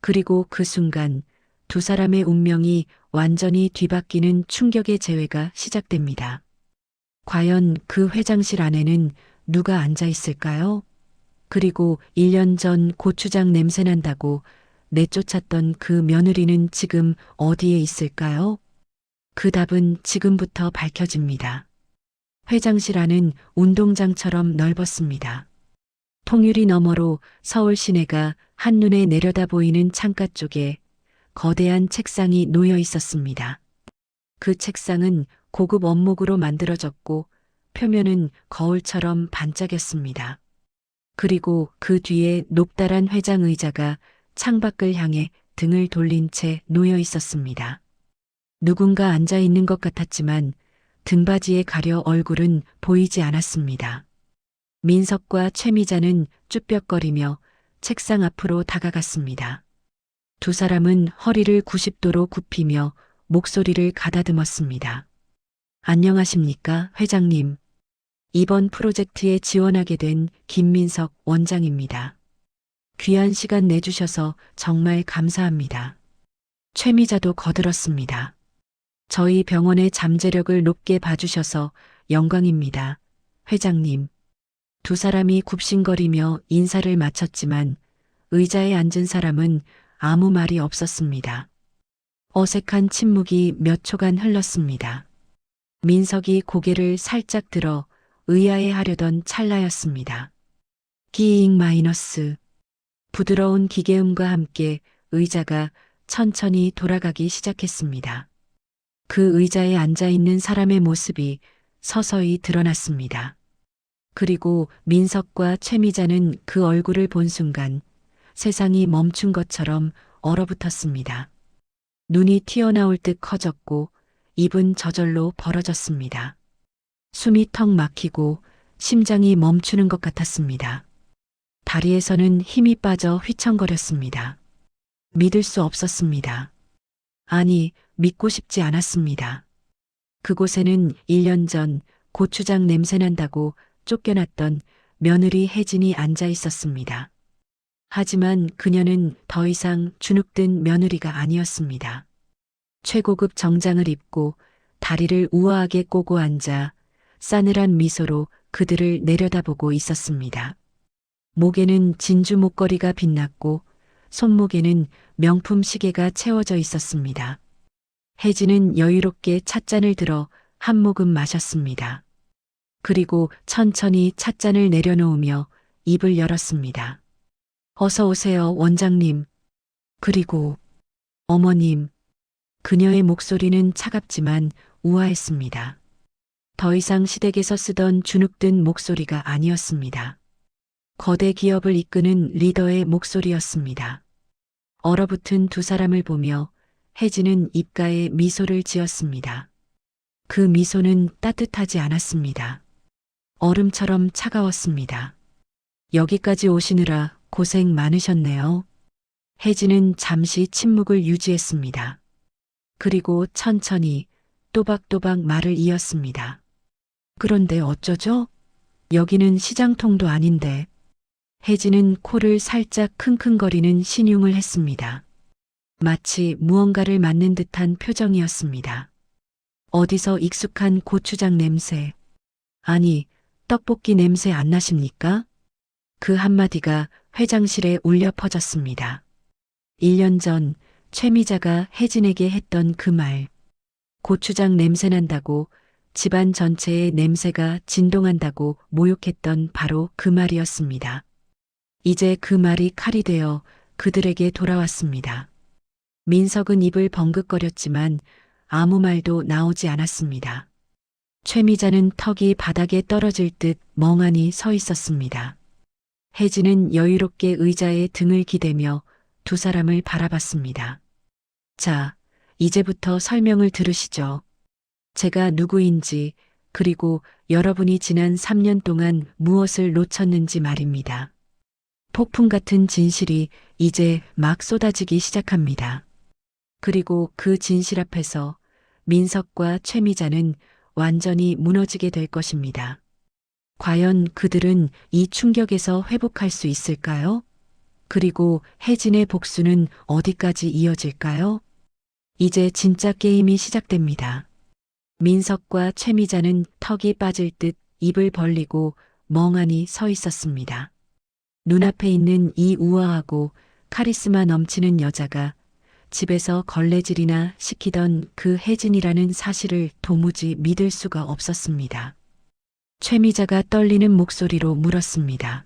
그리고 그 순간 두 사람의 운명이 완전히 뒤바뀌는 충격의 재회가 시작됩니다. 과연 그 회장실 안에는 누가 앉아 있을까요? 그리고 1년 전 고추장 냄새 난다고 내쫓았던 그 며느리는 지금 어디에 있을까요? 그 답은 지금부터 밝혀집니다. 회장실 안은 운동장처럼 넓었습니다. 통유리 너머로 서울 시내가 한눈에 내려다 보이는 창가 쪽에 거대한 책상이 놓여 있었습니다. 그 책상은 고급 원목으로 만들어졌고 표면은 거울처럼 반짝였습니다. 그리고 그 뒤에 높다란 회장 의자가 창밖을 향해 등을 돌린 채 놓여 있었습니다. 누군가 앉아 있는 것 같았지만 등받이에 가려 얼굴은 보이지 않았습니다. 민석과 최미자는 쭈뼛거리며 책상 앞으로 다가갔습니다. 두 사람은 허리를 90도로 굽히며 목소리를 가다듬었습니다. 안녕하십니까, 회장님. 이번 프로젝트에 지원하게 된 김민석 원장입니다. 귀한 시간 내주셔서 정말 감사합니다. 최미자도 거들었습니다. 저희 병원의 잠재력을 높게 봐주셔서 영광입니다. 회장님. 두 사람이 굽신거리며 인사를 마쳤지만 의자에 앉은 사람은 아무 말이 없었습니다. 어색한 침묵이 몇 초간 흘렀습니다. 민석이 고개를 살짝 들어 의아해하려던 찰나였습니다. 끼잉 마이너스. 부드러운 기계음과 함께 의자가 천천히 돌아가기 시작했습니다. 그 의자에 앉아 있는 사람의 모습이 서서히 드러났습니다. 그리고 민석과 최미자는 그 얼굴을 본 순간 세상이 멈춘 것처럼 얼어붙었습니다. 눈이 튀어나올 듯 커졌고 입은 저절로 벌어졌습니다. 숨이 턱 막히고 심장이 멈추는 것 같았습니다. 다리에서는 힘이 빠져 휘청거렸습니다. 믿을 수 없었습니다. 아니, 믿고 싶지 않았습니다. 그곳에는 1년 전 고추장 냄새 난다고 쫓겨났던 며느리 혜진이 앉아 있었습니다. 하지만 그녀는 더 이상 주눅든 며느리가 아니었습니다. 최고급 정장을 입고 다리를 우아하게 꼬고 앉아 싸늘한 미소로 그들을 내려다보고 있었습니다. 목에는 진주 목걸이가 빛났고 손목에는 명품 시계가 채워져 있었습니다. 혜진은 여유롭게 찻잔을 들어 한 모금 마셨습니다. 그리고 천천히 찻잔을 내려놓으며 입을 열었습니다. 어서 오세요, 원장님. 그리고 어머님. 그녀의 목소리는 차갑지만 우아했습니다. 더 이상 시댁에서 쓰던 주눅든 목소리가 아니었습니다. 거대 기업을 이끄는 리더의 목소리였습니다. 얼어붙은 두 사람을 보며 혜진은 입가에 미소를 지었습니다. 그 미소는 따뜻하지 않았습니다. 얼음처럼 차가웠습니다. 여기까지 오시느라 고생 많으셨네요. 혜진은 잠시 침묵을 유지했습니다. 그리고 천천히 또박또박 말을 이었습니다. 그런데 어쩌죠? 여기는 시장통도 아닌데. 혜진은 코를 살짝 킁킁거리는 신용을 했습니다. 마치 무언가를 맞는 듯한 표정이었습니다. 어디서 익숙한 고추장 냄새. 아니, 떡볶이 냄새 안 나십니까? 그 한마디가 회장실에 울려 퍼졌습니다. 1년 전 최미자가 혜진에게 했던 그 말. 고추장 냄새 난다고, 집안 전체의 냄새가 진동한다고 모욕했던 바로 그 말이었습니다. 이제 그 말이 칼이 되어 그들에게 돌아왔습니다. 민석은 입을 벙긋거렸지만 아무 말도 나오지 않았습니다. 최미자는 턱이 바닥에 떨어질 듯 멍하니 서 있었습니다. 혜진은 여유롭게 의자에 등을 기대며 두 사람을 바라봤습니다. 자, 이제부터 설명을 들으시죠. 제가 누구인지, 그리고 여러분이 지난 3년 동안 무엇을 놓쳤는지 말입니다. 폭풍 같은 진실이 이제 막 쏟아지기 시작합니다. 그리고 그 진실 앞에서 민석과 최미자는 완전히 무너지게 될 것입니다. 과연 그들은 이 충격에서 회복할 수 있을까요? 그리고 혜진의 복수는 어디까지 이어질까요? 이제 진짜 게임이 시작됩니다. 민석과 최미자는 턱이 빠질 듯 입을 벌리고 멍하니 서 있었습니다. 눈앞에 있는 이 우아하고 카리스마 넘치는 여자가 집에서 걸레질이나 시키던 그 혜진이라는 사실을 도무지 믿을 수가 없었습니다. 최미자가 떨리는 목소리로 물었습니다.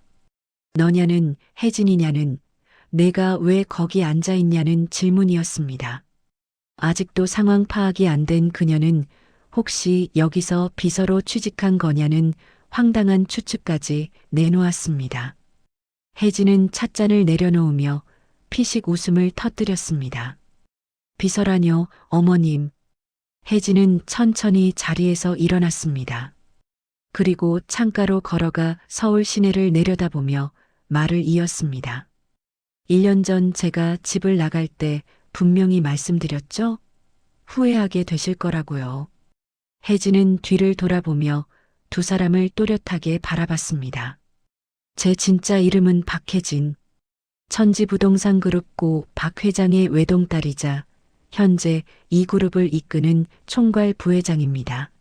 너냐는 혜진이냐는 내가 왜 거기 앉아 있냐는 질문이었습니다. 아직도 상황 파악이 안 된 그녀는 혹시 여기서 비서로 취직한 거냐는 황당한 추측까지 내놓았습니다. 혜진은 찻잔을 내려놓으며 피식 웃음을 터뜨렸습니다. 비서라뇨, 어머님. 혜진은 천천히 자리에서 일어났습니다. 그리고 창가로 걸어가 서울 시내를 내려다보며 말을 이었습니다. 1년 전 제가 집을 나갈 때 분명히 말씀드렸죠? 후회하게 되실 거라고요. 혜진은 뒤를 돌아보며 두 사람을 또렷하게 바라봤습니다. 제 진짜 이름은 박혜진. 천지부동산 그룹고 박 회장의 외동딸이자 현재 이 그룹을 이끄는 총괄 부회장입니다.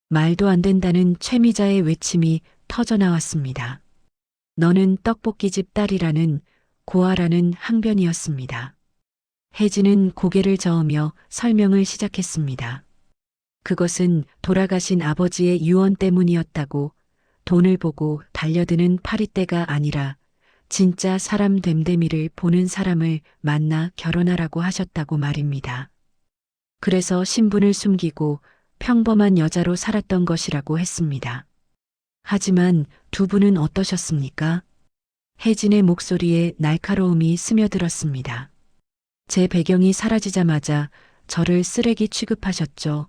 말도 안 된다는 최미자의 외침이 터져나왔습니다. 너는 떡볶이집 딸이라는 고아라는 항변이었습니다. 혜진은 고개를 저으며 설명을 시작했습니다. 그것은 돌아가신 아버지의 유언 때문이었다고. 돈을 보고 달려드는 파리떼가 아니라 진짜 사람 됨됨이를 보는 사람을 만나 결혼하라고 하셨다고 말입니다. 그래서 신분을 숨기고 평범한 여자로 살았던 것이라고 했습니다. 하지만 두 분은 어떠셨습니까? 혜진의 목소리에 날카로움이 스며들었습니다. 제 배경이 사라지자마자 저를 쓰레기 취급하셨죠.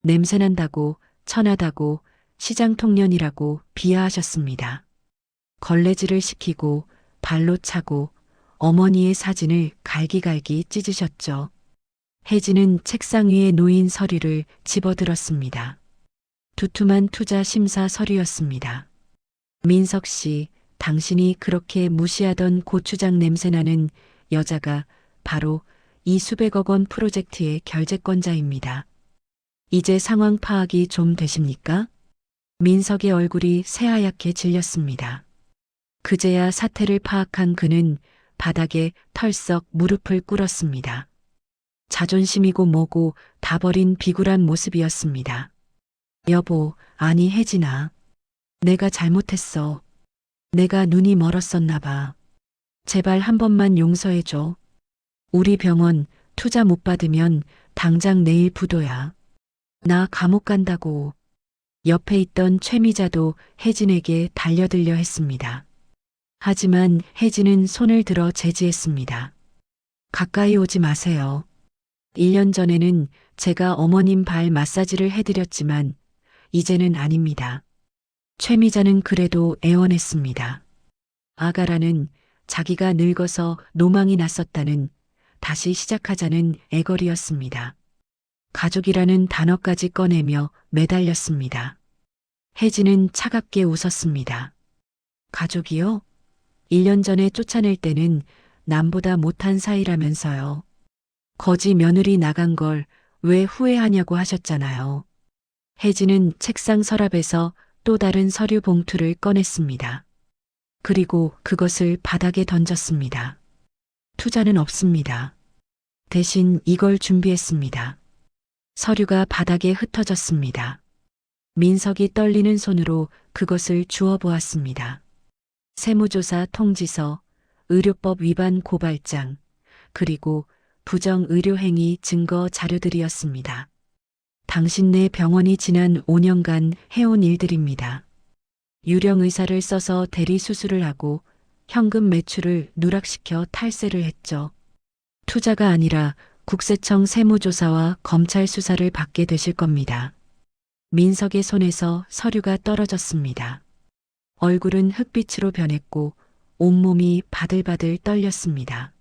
냄새난다고, 천하다고, 시장통년이라고 비하하셨습니다. 걸레질을 시키고 발로 차고 어머니의 사진을 갈기갈기 찢으셨죠. 혜진은 책상 위에 놓인 서류를 집어들었습니다. 두툼한 투자 심사 서류였습니다. 민석 씨, 당신이 그렇게 무시하던 고추장 냄새나는 여자가 바로 이 수백억 원 프로젝트의 결재권자입니다. 이제 상황 파악이 좀 되십니까? 민석의 얼굴이 새하얗게 질렸습니다. 그제야 사태를 파악한 그는 바닥에 털썩 무릎을 꿇었습니다. 자존심이고 뭐고 다 버린 비굴한 모습이었습니다. 여보, 아니 혜진아. 내가 잘못했어. 내가 눈이 멀었었나 봐. 제발 한 번만 용서해줘. 우리 병원 투자 못 받으면 당장 내일 부도야. 나 감옥 간다고. 옆에 있던 최미자도 혜진에게 달려들려 했습니다. 하지만 혜진은 손을 들어 제지했습니다. 가까이 오지 마세요. 1년 전에는 제가 어머님 발 마사지를 해드렸지만 이제는 아닙니다. 최미자는 그래도 애원했습니다. 아가라는 자기가 늙어서 노망이 났었다는 다시 시작하자는 애걸이였습니다. 가족이라는 단어까지 꺼내며 매달렸습니다. 혜진은 차갑게 웃었습니다. 가족이요? 1년 전에 쫓아낼 때는 남보다 못한 사이라면서요. 거지 며느리 나간 걸 왜 후회하냐고 하셨잖아요. 혜진은 책상 서랍에서 또 다른 서류 봉투를 꺼냈습니다. 그리고 그것을 바닥에 던졌습니다. 투자는 없습니다. 대신 이걸 준비했습니다. 서류가 바닥에 흩어졌습니다. 민석이 떨리는 손으로 그것을 주워 보았습니다. 세무조사 통지서, 의료법 위반 고발장, 그리고 부정 의료행위 증거 자료들이었습니다. 당신네 병원이 지난 5년간 해온 일들입니다. 유령 의사를 써서 대리 수술을 하고 현금 매출을 누락시켜 탈세를 했죠. 투자가 아니라 국세청 세무조사와 검찰 수사를 받게 되실 겁니다. 민석의 손에서 서류가 떨어졌습니다. 얼굴은 흑빛으로 변했고 온몸이 바들바들 떨렸습니다.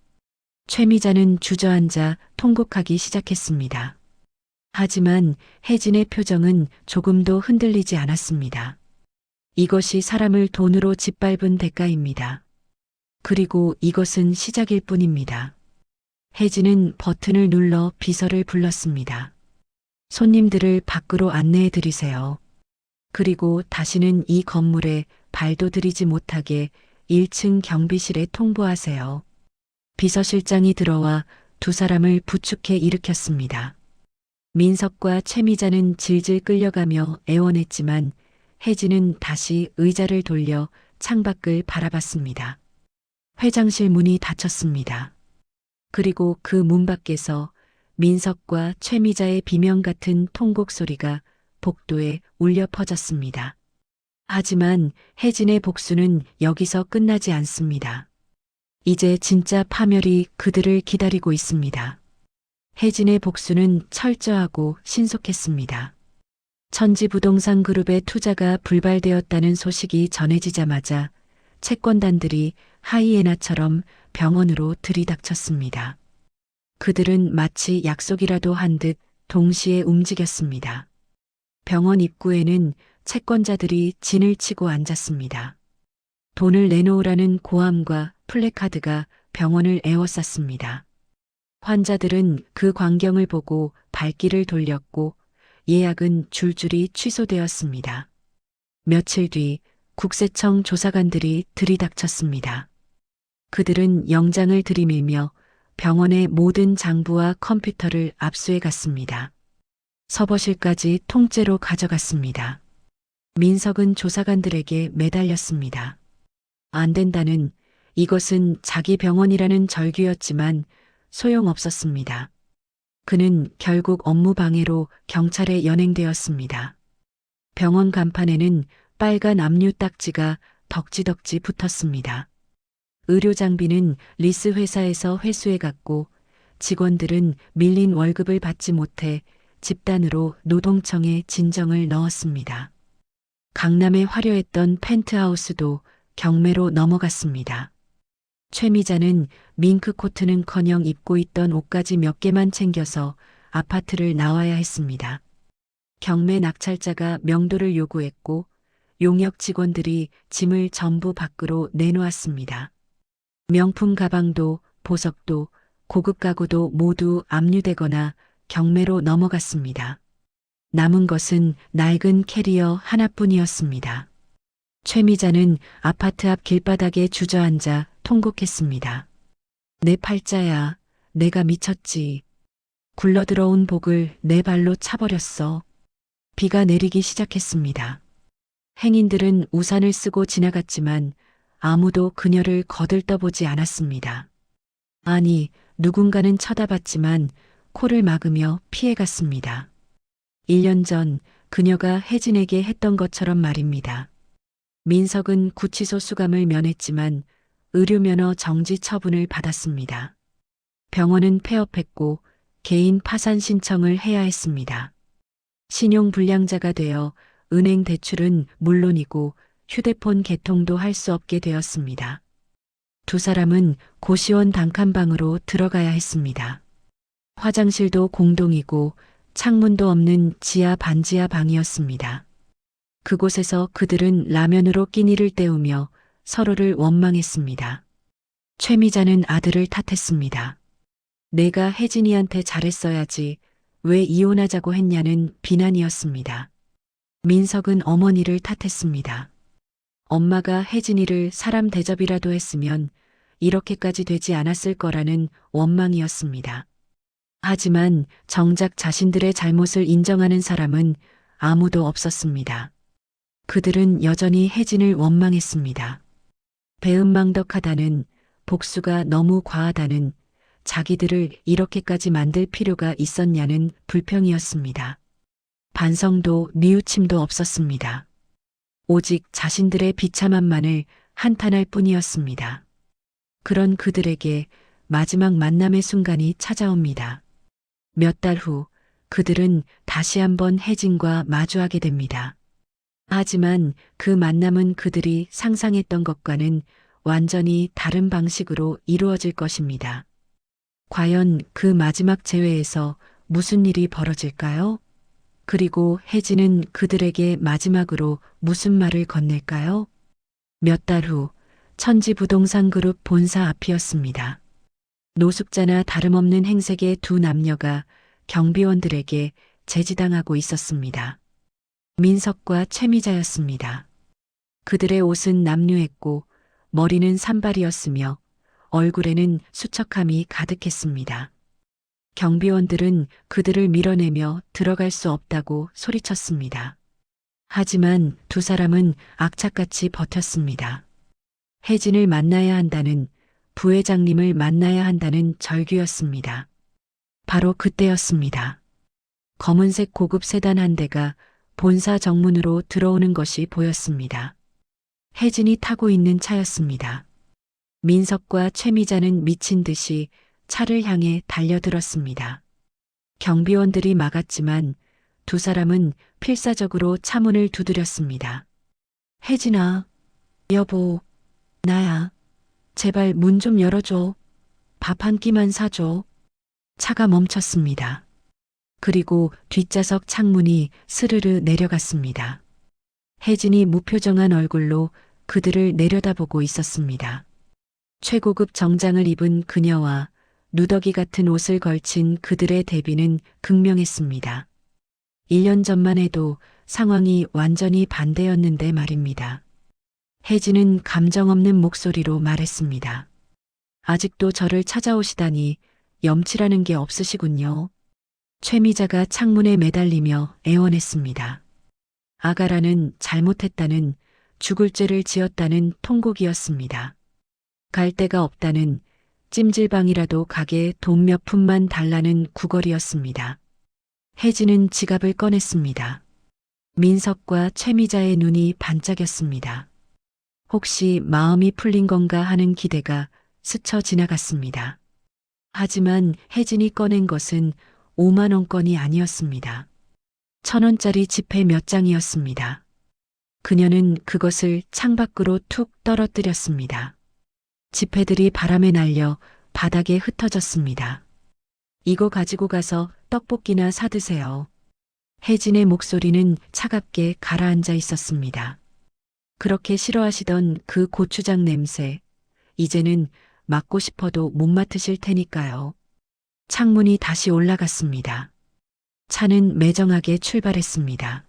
최미자는 주저앉아 통곡하기 시작했습니다. 하지만 혜진의 표정은 조금도 흔들리지 않았습니다. 이것이 사람을 돈으로 짓밟은 대가입니다. 그리고 이것은 시작일 뿐입니다. 혜진은 버튼을 눌러 비서를 불렀습니다. 손님들을 밖으로 안내해 드리세요. 그리고 다시는 이 건물에 발도 들이지 못하게 1층 경비실에 통보하세요. 비서실장이 들어와 두 사람을 부축해 일으켰습니다. 민석과 최미자는 질질 끌려가며 애원했지만 혜진은 다시 의자를 돌려 창밖을 바라봤습니다. 회장실 문이 닫혔습니다. 그리고 그 문 밖에서 민석과 최미자의 비명 같은 통곡 소리가 복도에 울려 퍼졌습니다. 하지만 혜진의 복수는 여기서 끝나지 않습니다. 이제 진짜 파멸이 그들을 기다리고 있습니다. 혜진의 복수는 철저하고 신속했습니다. 천지부동산 그룹의 투자가 불발되었다는 소식이 전해지자마자 채권단들이 하이에나처럼 병원으로 들이닥쳤습니다. 그들은 마치 약속이라도 한 듯 동시에 움직였습니다. 병원 입구에는 채권자들이 진을 치고 앉았습니다. 돈을 내놓으라는 고함과 플래카드가 병원을 에워쌌습니다. 환자들은 그 광경을 보고 발길을 돌렸고 예약은 줄줄이 취소되었습니다. 며칠 뒤 국세청 조사관들이 들이닥쳤습니다. 그들은 영장을 들이밀며 병원의 모든 장부와 컴퓨터를 압수해 갔습니다. 서버실까지 통째로 가져갔습니다. 민석은 조사관들에게 매달렸습니다. 안 된다는 이것은 자기 병원이라는 절규였지만 소용없었습니다. 그는 결국 업무 방해로 경찰에 연행되었습니다. 병원 간판에는 빨간 압류 딱지가 덕지덕지 붙었습니다. 의료 장비는 리스 회사에서 회수해 갔고 직원들은 밀린 월급을 받지 못해 집단으로 노동청에 진정을 넣었습니다. 강남에 화려했던 펜트하우스도 경매로 넘어갔습니다. 최미자는 밍크 코트는커녕 입고 있던 옷까지 몇 개만 챙겨서 아파트를 나와야 했습니다. 경매 낙찰자가 명도를 요구했고 용역 직원들이 짐을 전부 밖으로 내놓았습니다. 명품 가방도 보석도 고급 가구도 모두 압류되거나 경매로 넘어갔습니다. 남은 것은 낡은 캐리어 하나뿐이었습니다. 최미자는 아파트 앞 길바닥에 주저앉아 통곡했습니다. 내 팔자야, 내가 미쳤지. 굴러들어온 복을 내 발로 차버렸어. 비가 내리기 시작했습니다. 행인들은 우산을 쓰고 지나갔지만 아무도 그녀를 거들떠보지 않았습니다. 아니, 누군가는 쳐다봤지만 코를 막으며 피해갔습니다. 1년 전 그녀가 혜진에게 했던 것처럼 말입니다. 민석은 구치소 수감을 면했지만 의료면허 정지 처분을 받았습니다. 병원은 폐업했고 개인 파산 신청을 해야 했습니다. 신용불량자가 되어 은행 대출은 물론이고 휴대폰 개통도 할 수 없게 되었습니다. 두 사람은 고시원 단칸방으로 들어가야 했습니다. 화장실도 공동이고 창문도 없는 지하 반지하 방이었습니다. 그곳에서 그들은 라면으로 끼니를 때우며 서로를 원망했습니다. 최미자는 아들을 탓했습니다. 내가 혜진이한테 잘했어야지 왜 이혼하자고 했냐는 비난이었습니다. 민석은 어머니를 탓했습니다. 엄마가 혜진이를 사람 대접이라도 했으면 이렇게까지 되지 않았을 거라는 원망이었습니다. 하지만 정작 자신들의 잘못을 인정하는 사람은 아무도 없었습니다. 그들은 여전히 혜진을 원망했습니다. 배은망덕하다는, 복수가 너무 과하다는, 자기들을 이렇게까지 만들 필요가 있었냐는 불평이었습니다. 반성도 뉘우침도 없었습니다. 오직 자신들의 비참함만을 한탄할 뿐이었습니다. 그런 그들에게 마지막 만남의 순간이 찾아옵니다. 몇 달 후 그들은 다시 한번 혜진과 마주하게 됩니다. 하지만 그 만남은 그들이 상상했던 것과는 완전히 다른 방식으로 이루어질 것입니다. 과연 그 마지막 재회에서 무슨 일이 벌어질까요? 그리고 혜진은 그들에게 마지막으로 무슨 말을 건넬까요? 몇 달 후 천지부동산그룹 본사 앞이었습니다. 노숙자나 다름없는 행색의 두 남녀가 경비원들에게 제지당하고 있었습니다. 민석과 최미자였습니다. 그들의 옷은 남루했고 머리는 산발이었으며 얼굴에는 수척함이 가득했습니다. 경비원들은 그들을 밀어내며 들어갈 수 없다고 소리쳤습니다. 하지만 두 사람은 악착같이 버텼습니다. 혜진을 만나야 한다는, 부회장님을 만나야 한다는 절규였습니다. 바로 그때였습니다. 검은색 고급 세단 한 대가 본사 정문으로 들어오는 것이 보였습니다. 혜진이 타고 있는 차였습니다. 민석과 최미자는 미친 듯이 차를 향해 달려들었습니다. 경비원들이 막았지만 두 사람은 필사적으로 차문을 두드렸습니다. 혜진아, 여보, 나야. 제발 문 좀 열어줘. 밥 한 끼만 사줘. 차가 멈췄습니다. 그리고 뒷좌석 창문이 스르르 내려갔습니다. 혜진이 무표정한 얼굴로 그들을 내려다보고 있었습니다. 최고급 정장을 입은 그녀와 누더기 같은 옷을 걸친 그들의 대비는 극명했습니다. 1년 전만 해도 상황이 완전히 반대였는데 말입니다. 혜진은 감정 없는 목소리로 말했습니다. 아직도 저를 찾아오시다니 염치라는 게 없으시군요. 최미자가 창문에 매달리며 애원했습니다. 아가라는 잘못했다는, 죽을 죄를 지었다는 통곡이었습니다. 갈 데가 없다는, 찜질방이라도 가게 돈 몇 푼만 달라는 구걸이었습니다. 혜진은 지갑을 꺼냈습니다. 민석과 최미자의 눈이 반짝였습니다. 혹시 마음이 풀린 건가 하는 기대가 스쳐 지나갔습니다. 하지만 혜진이 꺼낸 것은 5만 원권이 아니었습니다. 1,000원짜리 지폐 몇 장이었습니다. 그녀는 그것을 창밖으로 툭 떨어뜨렸습니다. 지폐들이 바람에 날려 바닥에 흩어졌습니다. 이거 가지고 가서 떡볶이나 사드세요. 혜진의 목소리는 차갑게 가라앉아 있었습니다. 그렇게 싫어하시던 그 고추장 냄새, 이제는 맡고 싶어도 못 맡으실 테니까요. 창문이 다시 올라갔습니다. 차는 매정하게 출발했습니다.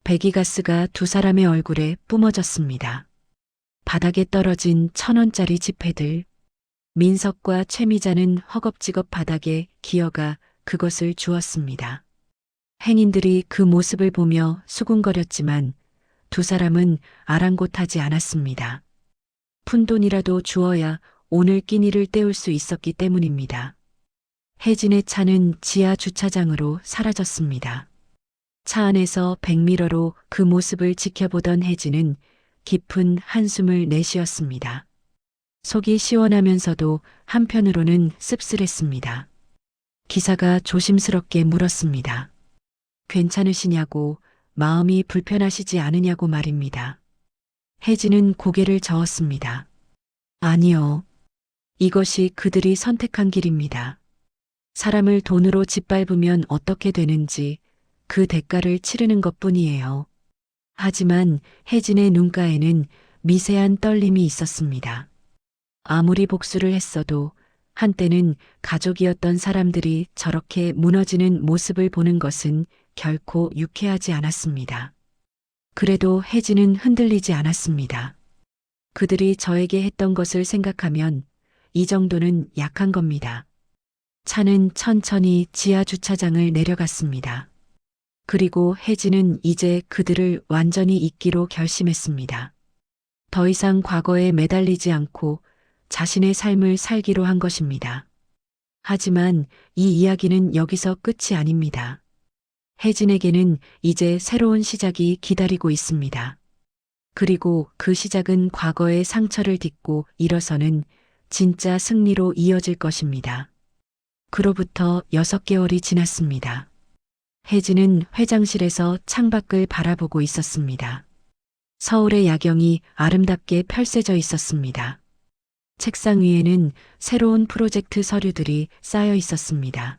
배기가스가 두 사람의 얼굴에 뿜어졌습니다. 바닥에 떨어진 1,000원짜리 지폐들. 민석과 최미자는 허겁지겁 바닥에 기어가 그것을 주었습니다. 행인들이 그 모습을 보며 수군거렸지만 두 사람은 아랑곳하지 않았습니다. 푼돈이라도 주어야 오늘 끼니를 때울 수 있었기 때문입니다. 혜진의 차는 지하 주차장으로 사라졌습니다. 차 안에서 백미러로 그 모습을 지켜보던 혜진은 깊은 한숨을 내쉬었습니다. 속이 시원하면서도 한편으로는 씁쓸했습니다. 기사가 조심스럽게 물었습니다. 괜찮으시냐고, 마음이 불편하시지 않으냐고 말입니다. 혜진은 고개를 저었습니다. 아니요. 이것이 그들이 선택한 길입니다. 사람을 돈으로 짓밟으면 어떻게 되는지 그 대가를 치르는 것뿐이에요. 하지만 혜진의 눈가에는 미세한 떨림이 있었습니다. 아무리 복수를 했어도 한때는 가족이었던 사람들이 저렇게 무너지는 모습을 보는 것은 결코 유쾌하지 않았습니다. 그래도 혜진은 흔들리지 않았습니다. 그들이 저에게 했던 것을 생각하면 이 정도는 약한 겁니다. 차는 천천히 지하 주차장을 내려갔습니다. 그리고 혜진은 이제 그들을 완전히 잊기로 결심했습니다. 더 이상 과거에 매달리지 않고 자신의 삶을 살기로 한 것입니다. 하지만 이 이야기는 여기서 끝이 아닙니다. 혜진에게는 이제 새로운 시작이 기다리고 있습니다. 그리고 그 시작은 과거의 상처를 딛고 일어서는 진짜 승리로 이어질 것입니다. 그로부터 6개월이 지났습니다. 혜진은 회장실에서 창밖을 바라보고 있었습니다. 서울의 야경이 아름답게 펼쳐져 있었습니다. 책상 위에는 새로운 프로젝트 서류들이 쌓여 있었습니다.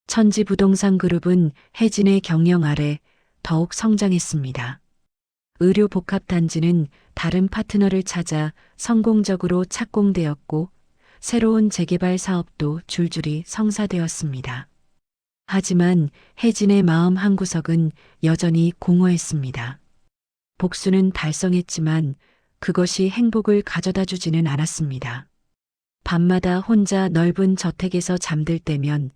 천지부동산 그룹은 혜진의 경영 아래 더욱 성장했습니다. 의료복합단지는 다른 파트너를 찾아 성공적으로 착공되었고 새로운 재개발 사업도 줄줄이 성사되었습니다. 하지만 혜진의 마음 한구석은 여전히 공허했습니다. 복수는 달성했지만 그것이 행복을 가져다 주지는 않았습니다. 밤마다 혼자 넓은 저택에서 잠들 때면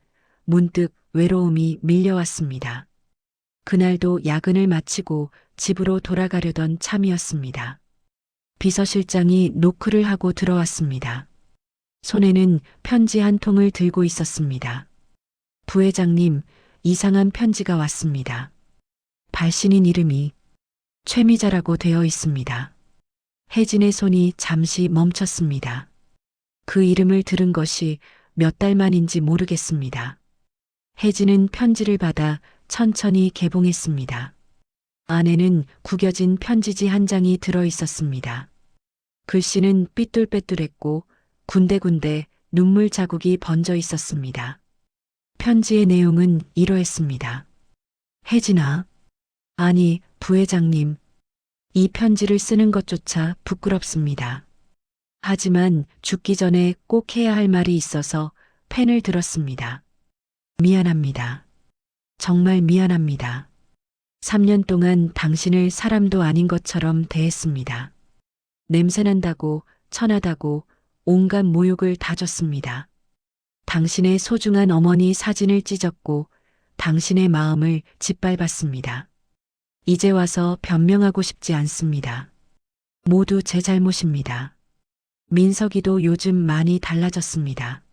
문득 외로움이 밀려왔습니다. 그날도 야근을 마치고 집으로 돌아가려던 참이었습니다. 비서실장이 노크를 하고 들어왔습니다. 손에는 편지 한 통을 들고 있었습니다. 부회장님, 이상한 편지가 왔습니다. 발신인 이름이 최미자라고 되어 있습니다. 혜진의 손이 잠시 멈췄습니다. 그 이름을 들은 것이 몇 달 만인지 모르겠습니다. 혜진은 편지를 받아 천천히 개봉했습니다. 안에는 구겨진 편지지 한 장이 들어 있었습니다. 글씨는 삐뚤빼뚤했고 군데군데 눈물 자국이 번져 있었습니다. 편지의 내용은 이러했습니다. 혜진아, 아니, 부회장님, 이 편지를 쓰는 것조차 부끄럽습니다. 하지만 죽기 전에 꼭 해야 할 말이 있어서 펜을 들었습니다. 미안합니다. 정말 미안합니다. 3년 동안 당신을 사람도 아닌 것처럼 대했습니다. 냄새난다고, 천하다고 온갖 모욕을 다 줬습니다. 당신의 소중한 어머니 사진을 찢었고 당신의 마음을 짓밟았습니다. 이제 와서 변명하고 싶지 않습니다. 모두 제 잘못입니다. 민석이도 요즘 많이 달라졌습니다.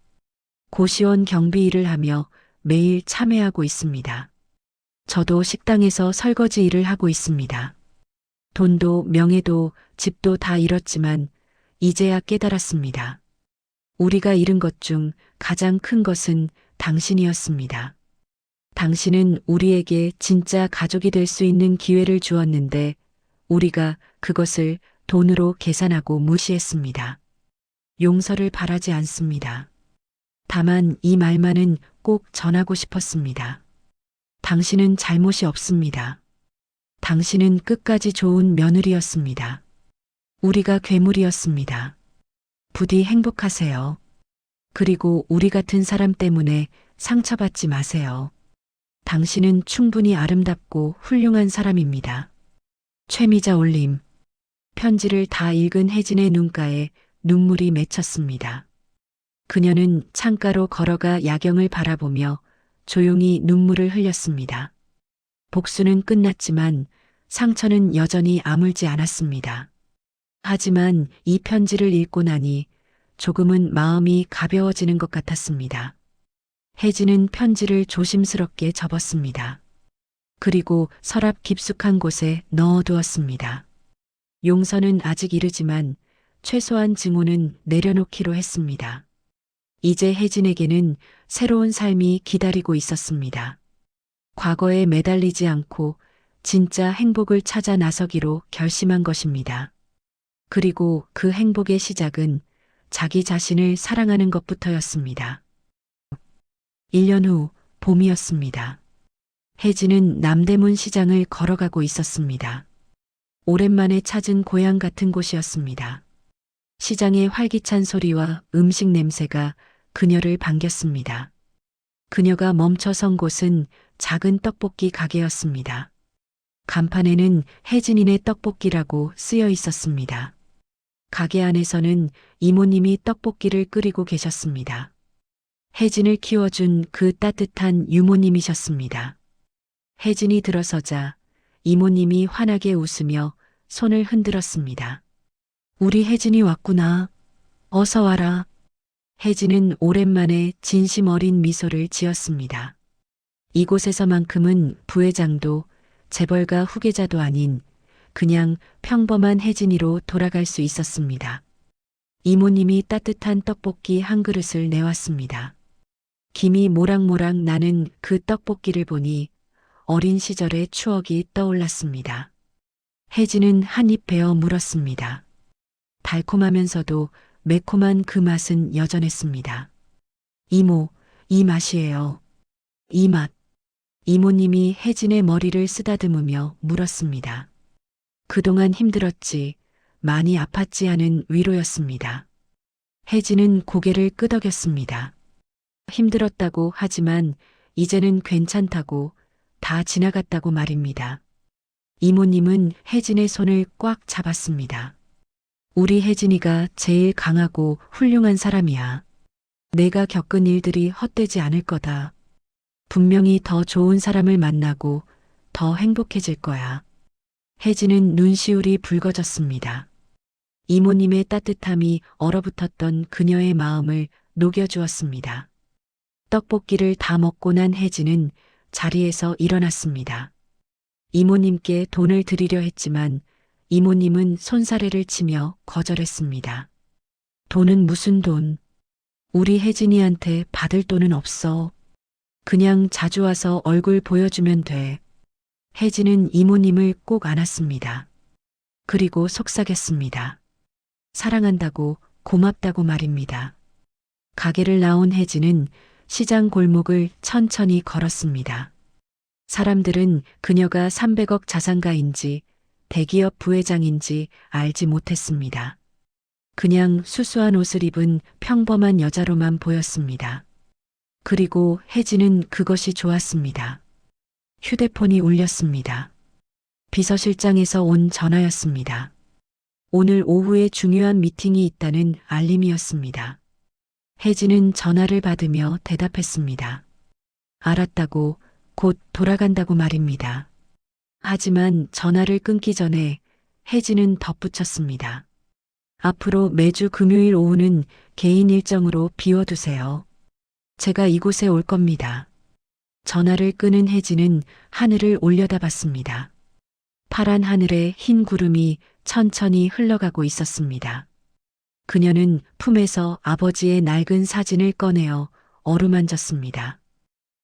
고시원 경비 일을 하며 매일 참회하고 있습니다. 저도 식당에서 설거지 일을 하고 있습니다. 돈도 명예도 집도 다 잃었지만 이제야 깨달았습니다. 우리가 잃은 것 중 가장 큰 것은 당신이었습니다. 당신은 우리에게 진짜 가족이 될 수 있는 기회를 주었는데 우리가 그것을 돈으로 계산하고 무시했습니다. 용서를 바라지 않습니다. 다만 이 말만은 꼭 전하고 싶었습니다. 당신은 잘못이 없습니다. 당신은 끝까지 좋은 며느리였습니다. 우리가 괴물이었습니다. 부디 행복하세요. 그리고 우리 같은 사람 때문에 상처받지 마세요. 당신은 충분히 아름답고 훌륭한 사람입니다. 최미자 올림. 편지를 다 읽은 혜진의 눈가에 눈물이 맺혔습니다. 그녀는 창가로 걸어가 야경을 바라보며 조용히 눈물을 흘렸습니다. 복수는 끝났지만 상처는 여전히 아물지 않았습니다. 하지만 이 편지를 읽고 나니 조금은 마음이 가벼워지는 것 같았습니다. 혜진은 편지를 조심스럽게 접었습니다. 그리고 서랍 깊숙한 곳에 넣어두었습니다. 용서는 아직 이르지만 최소한 증오는 내려놓기로 했습니다. 이제 혜진에게는 새로운 삶이 기다리고 있었습니다. 과거에 매달리지 않고 진짜 행복을 찾아 나서기로 결심한 것입니다. 그리고 그 행복의 시작은 자기 자신을 사랑하는 것부터였습니다. 1년 후 봄이었습니다. 혜진은 남대문 시장을 걸어가고 있었습니다. 오랜만에 찾은 고향 같은 곳이었습니다. 시장의 활기찬 소리와 음식 냄새가 그녀를 반겼습니다. 그녀가 멈춰선 곳은 작은 떡볶이 가게였습니다. 간판에는 혜진이네 떡볶이라고 쓰여 있었습니다. 가게 안에서는 이모님이 떡볶이를 끓이고 계셨습니다. 혜진을 키워준 그 따뜻한 유모님이셨습니다. 혜진이 들어서자 이모님이 환하게 웃으며 손을 흔들었습니다. 우리 혜진이 왔구나. 어서 와라. 혜진은 오랜만에 진심 어린 미소를 지었습니다. 이곳에서만큼은 부회장도 재벌가 후계자도 아닌 그냥 평범한 혜진이로 돌아갈 수 있었습니다. 이모님이 따뜻한 떡볶이 한 그릇을 내왔습니다. 김이 모락모락 나는 그 떡볶이를 보니 어린 시절의 추억이 떠올랐습니다. 혜진은 한 입 베어 물었습니다. 달콤하면서도 매콤한 그 맛은 여전했습니다. 이모, 이 맛이에요. 이 맛. 이모님이 혜진의 머리를 쓰다듬으며 물었습니다. 그동안 힘들었지, 많이 아팠지 하는 위로였습니다. 혜진은 고개를 끄덕였습니다. 힘들었다고 하지만 이제는 괜찮다고, 다 지나갔다고 말입니다. 이모님은 혜진의 손을 꽉 잡았습니다. 우리 혜진이가 제일 강하고 훌륭한 사람이야. 내가 겪은 일들이 헛되지 않을 거다. 분명히 더 좋은 사람을 만나고 더 행복해질 거야. 혜진은 눈시울이 붉어졌습니다. 이모님의 따뜻함이 얼어붙었던 그녀의 마음을 녹여주었습니다. 떡볶이를 다 먹고 난 혜진은 자리에서 일어났습니다. 이모님께 돈을 드리려 했지만 이모님은 손사래를 치며 거절했습니다. 돈은 무슨 돈? 우리 혜진이한테 받을 돈은 없어. 그냥 자주 와서 얼굴 보여주면 돼. 혜진은 이모님을 꼭 안았습니다. 그리고 속삭였습니다. 사랑한다고, 고맙다고 말입니다. 가게를 나온 혜진은 시장 골목을 천천히 걸었습니다. 사람들은 그녀가 300억 자산가인지 대기업 부회장인지 알지 못했습니다. 그냥 수수한 옷을 입은 평범한 여자로만 보였습니다. 그리고 혜진은 그것이 좋았습니다. 휴대폰이 울렸습니다. 비서실장에서 온 전화였습니다. 오늘 오후에 중요한 미팅이 있다는 알림이었습니다. 혜진은 전화를 받으며 대답했습니다. 알았다고, 곧 돌아간다고 말입니다. 하지만 전화를 끊기 전에 혜진은 덧붙였습니다. 앞으로 매주 금요일 오후는 개인 일정으로 비워두세요. 제가 이곳에 올 겁니다. 전화를 끄는 혜진은 하늘을 올려다봤습니다. 파란 하늘에 흰 구름이 천천히 흘러가고 있었습니다. 그녀는 품에서 아버지의 낡은 사진을 꺼내어 어루만졌습니다.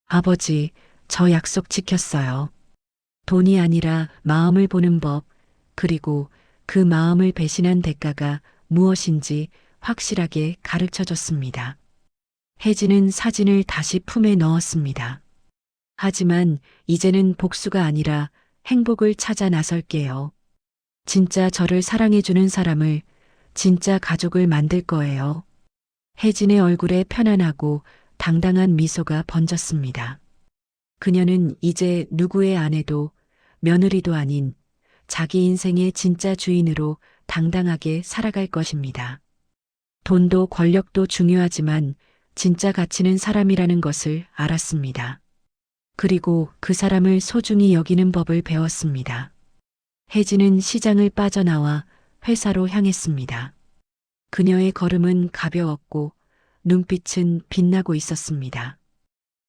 아버지, 저 약속 지켰어요. 돈이 아니라 마음을 보는 법, 그리고 그 마음을 배신한 대가가 무엇인지 확실하게 가르쳐 줬습니다. 혜진은 사진을 다시 품에 넣었습니다. 하지만 이제는 복수가 아니라 행복을 찾아 나설게요. 진짜 저를 사랑해주는 사람을, 진짜 가족을 만들 거예요. 혜진의 얼굴에 편안하고 당당한 미소가 번졌습니다. 그녀는 이제 누구의 아내도 며느리도 아닌 자기 인생의 진짜 주인으로 당당하게 살아갈 것입니다. 돈도 권력도 중요하지만 진짜 가치는 사람이라는 것을 알았습니다. 그리고 그 사람을 소중히 여기는 법을 배웠습니다. 혜진은 시장을 빠져나와 회사로 향했습니다. 그녀의 걸음은 가벼웠고 눈빛은 빛나고 있었습니다.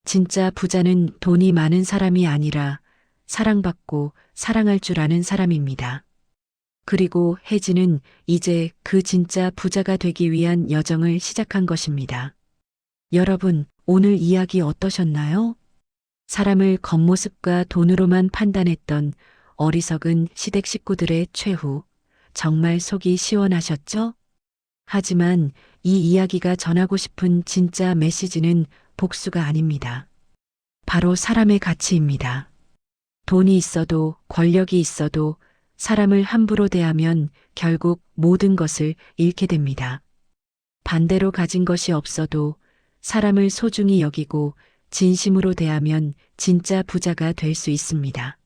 진짜 부자는 돈이 많은 사람이 아니라 사랑받고 사랑할 줄 아는 사람입니다. 그리고 혜진은 이제 그 진짜 부자가 되기 위한 여정을 시작한 것입니다. 여러분, 오늘 이야기 어떠셨나요? 사람을 겉모습과 돈으로만 판단했던 어리석은 시댁 식구들의 최후, 정말 속이 시원하셨죠? 하지만 이 이야기가 전하고 싶은 진짜 메시지는 복수가 아닙니다. 바로 사람의 가치입니다. 돈이 있어도 권력이 있어도 사람을 함부로 대하면 결국 모든 것을 잃게 됩니다. 반대로 가진 것이 없어도 사람을 소중히 여기고 진심으로 대하면 진짜 부자가 될 수 있습니다.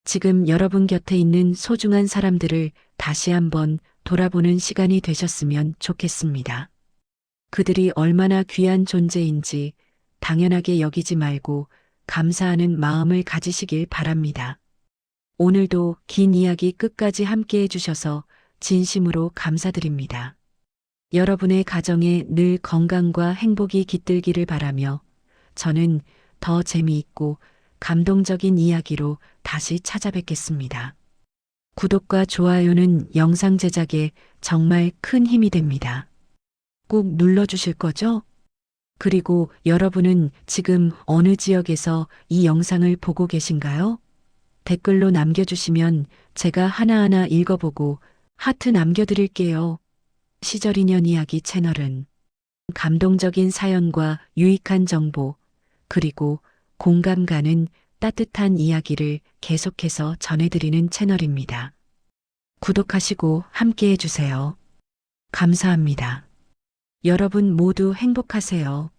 지금 여러분 곁에 있는 소중한 사람들을 다시 한번 돌아보는 시간이 되셨으면 좋겠습니다. 그들이 얼마나 귀한 존재인지 당연하게 여기지 말고 감사하는 마음을 가지시길 바랍니다. 오늘도 긴 이야기 끝까지 함께 해주셔서 진심으로 감사드립니다. 여러분의 가정에 늘 건강과 행복이 깃들기를 바라며 저는 더 재미있고 감동적인 이야기로 다시 찾아뵙겠습니다. 구독과 좋아요는 영상 제작에 정말 큰 힘이 됩니다. 꼭 눌러주실 거죠? 그리고 여러분은 지금 어느 지역에서 이 영상을 보고 계신가요? 댓글로 남겨주시면 제가 하나하나 읽어보고 하트 남겨드릴게요. 시절 인연 이야기 채널은 감동적인 사연과 유익한 정보, 그리고 공감 가는 따뜻한 이야기를 계속해서 전해드리는 채널입니다. 구독하시고 함께 해주세요. 감사합니다. 여러분 모두 행복하세요.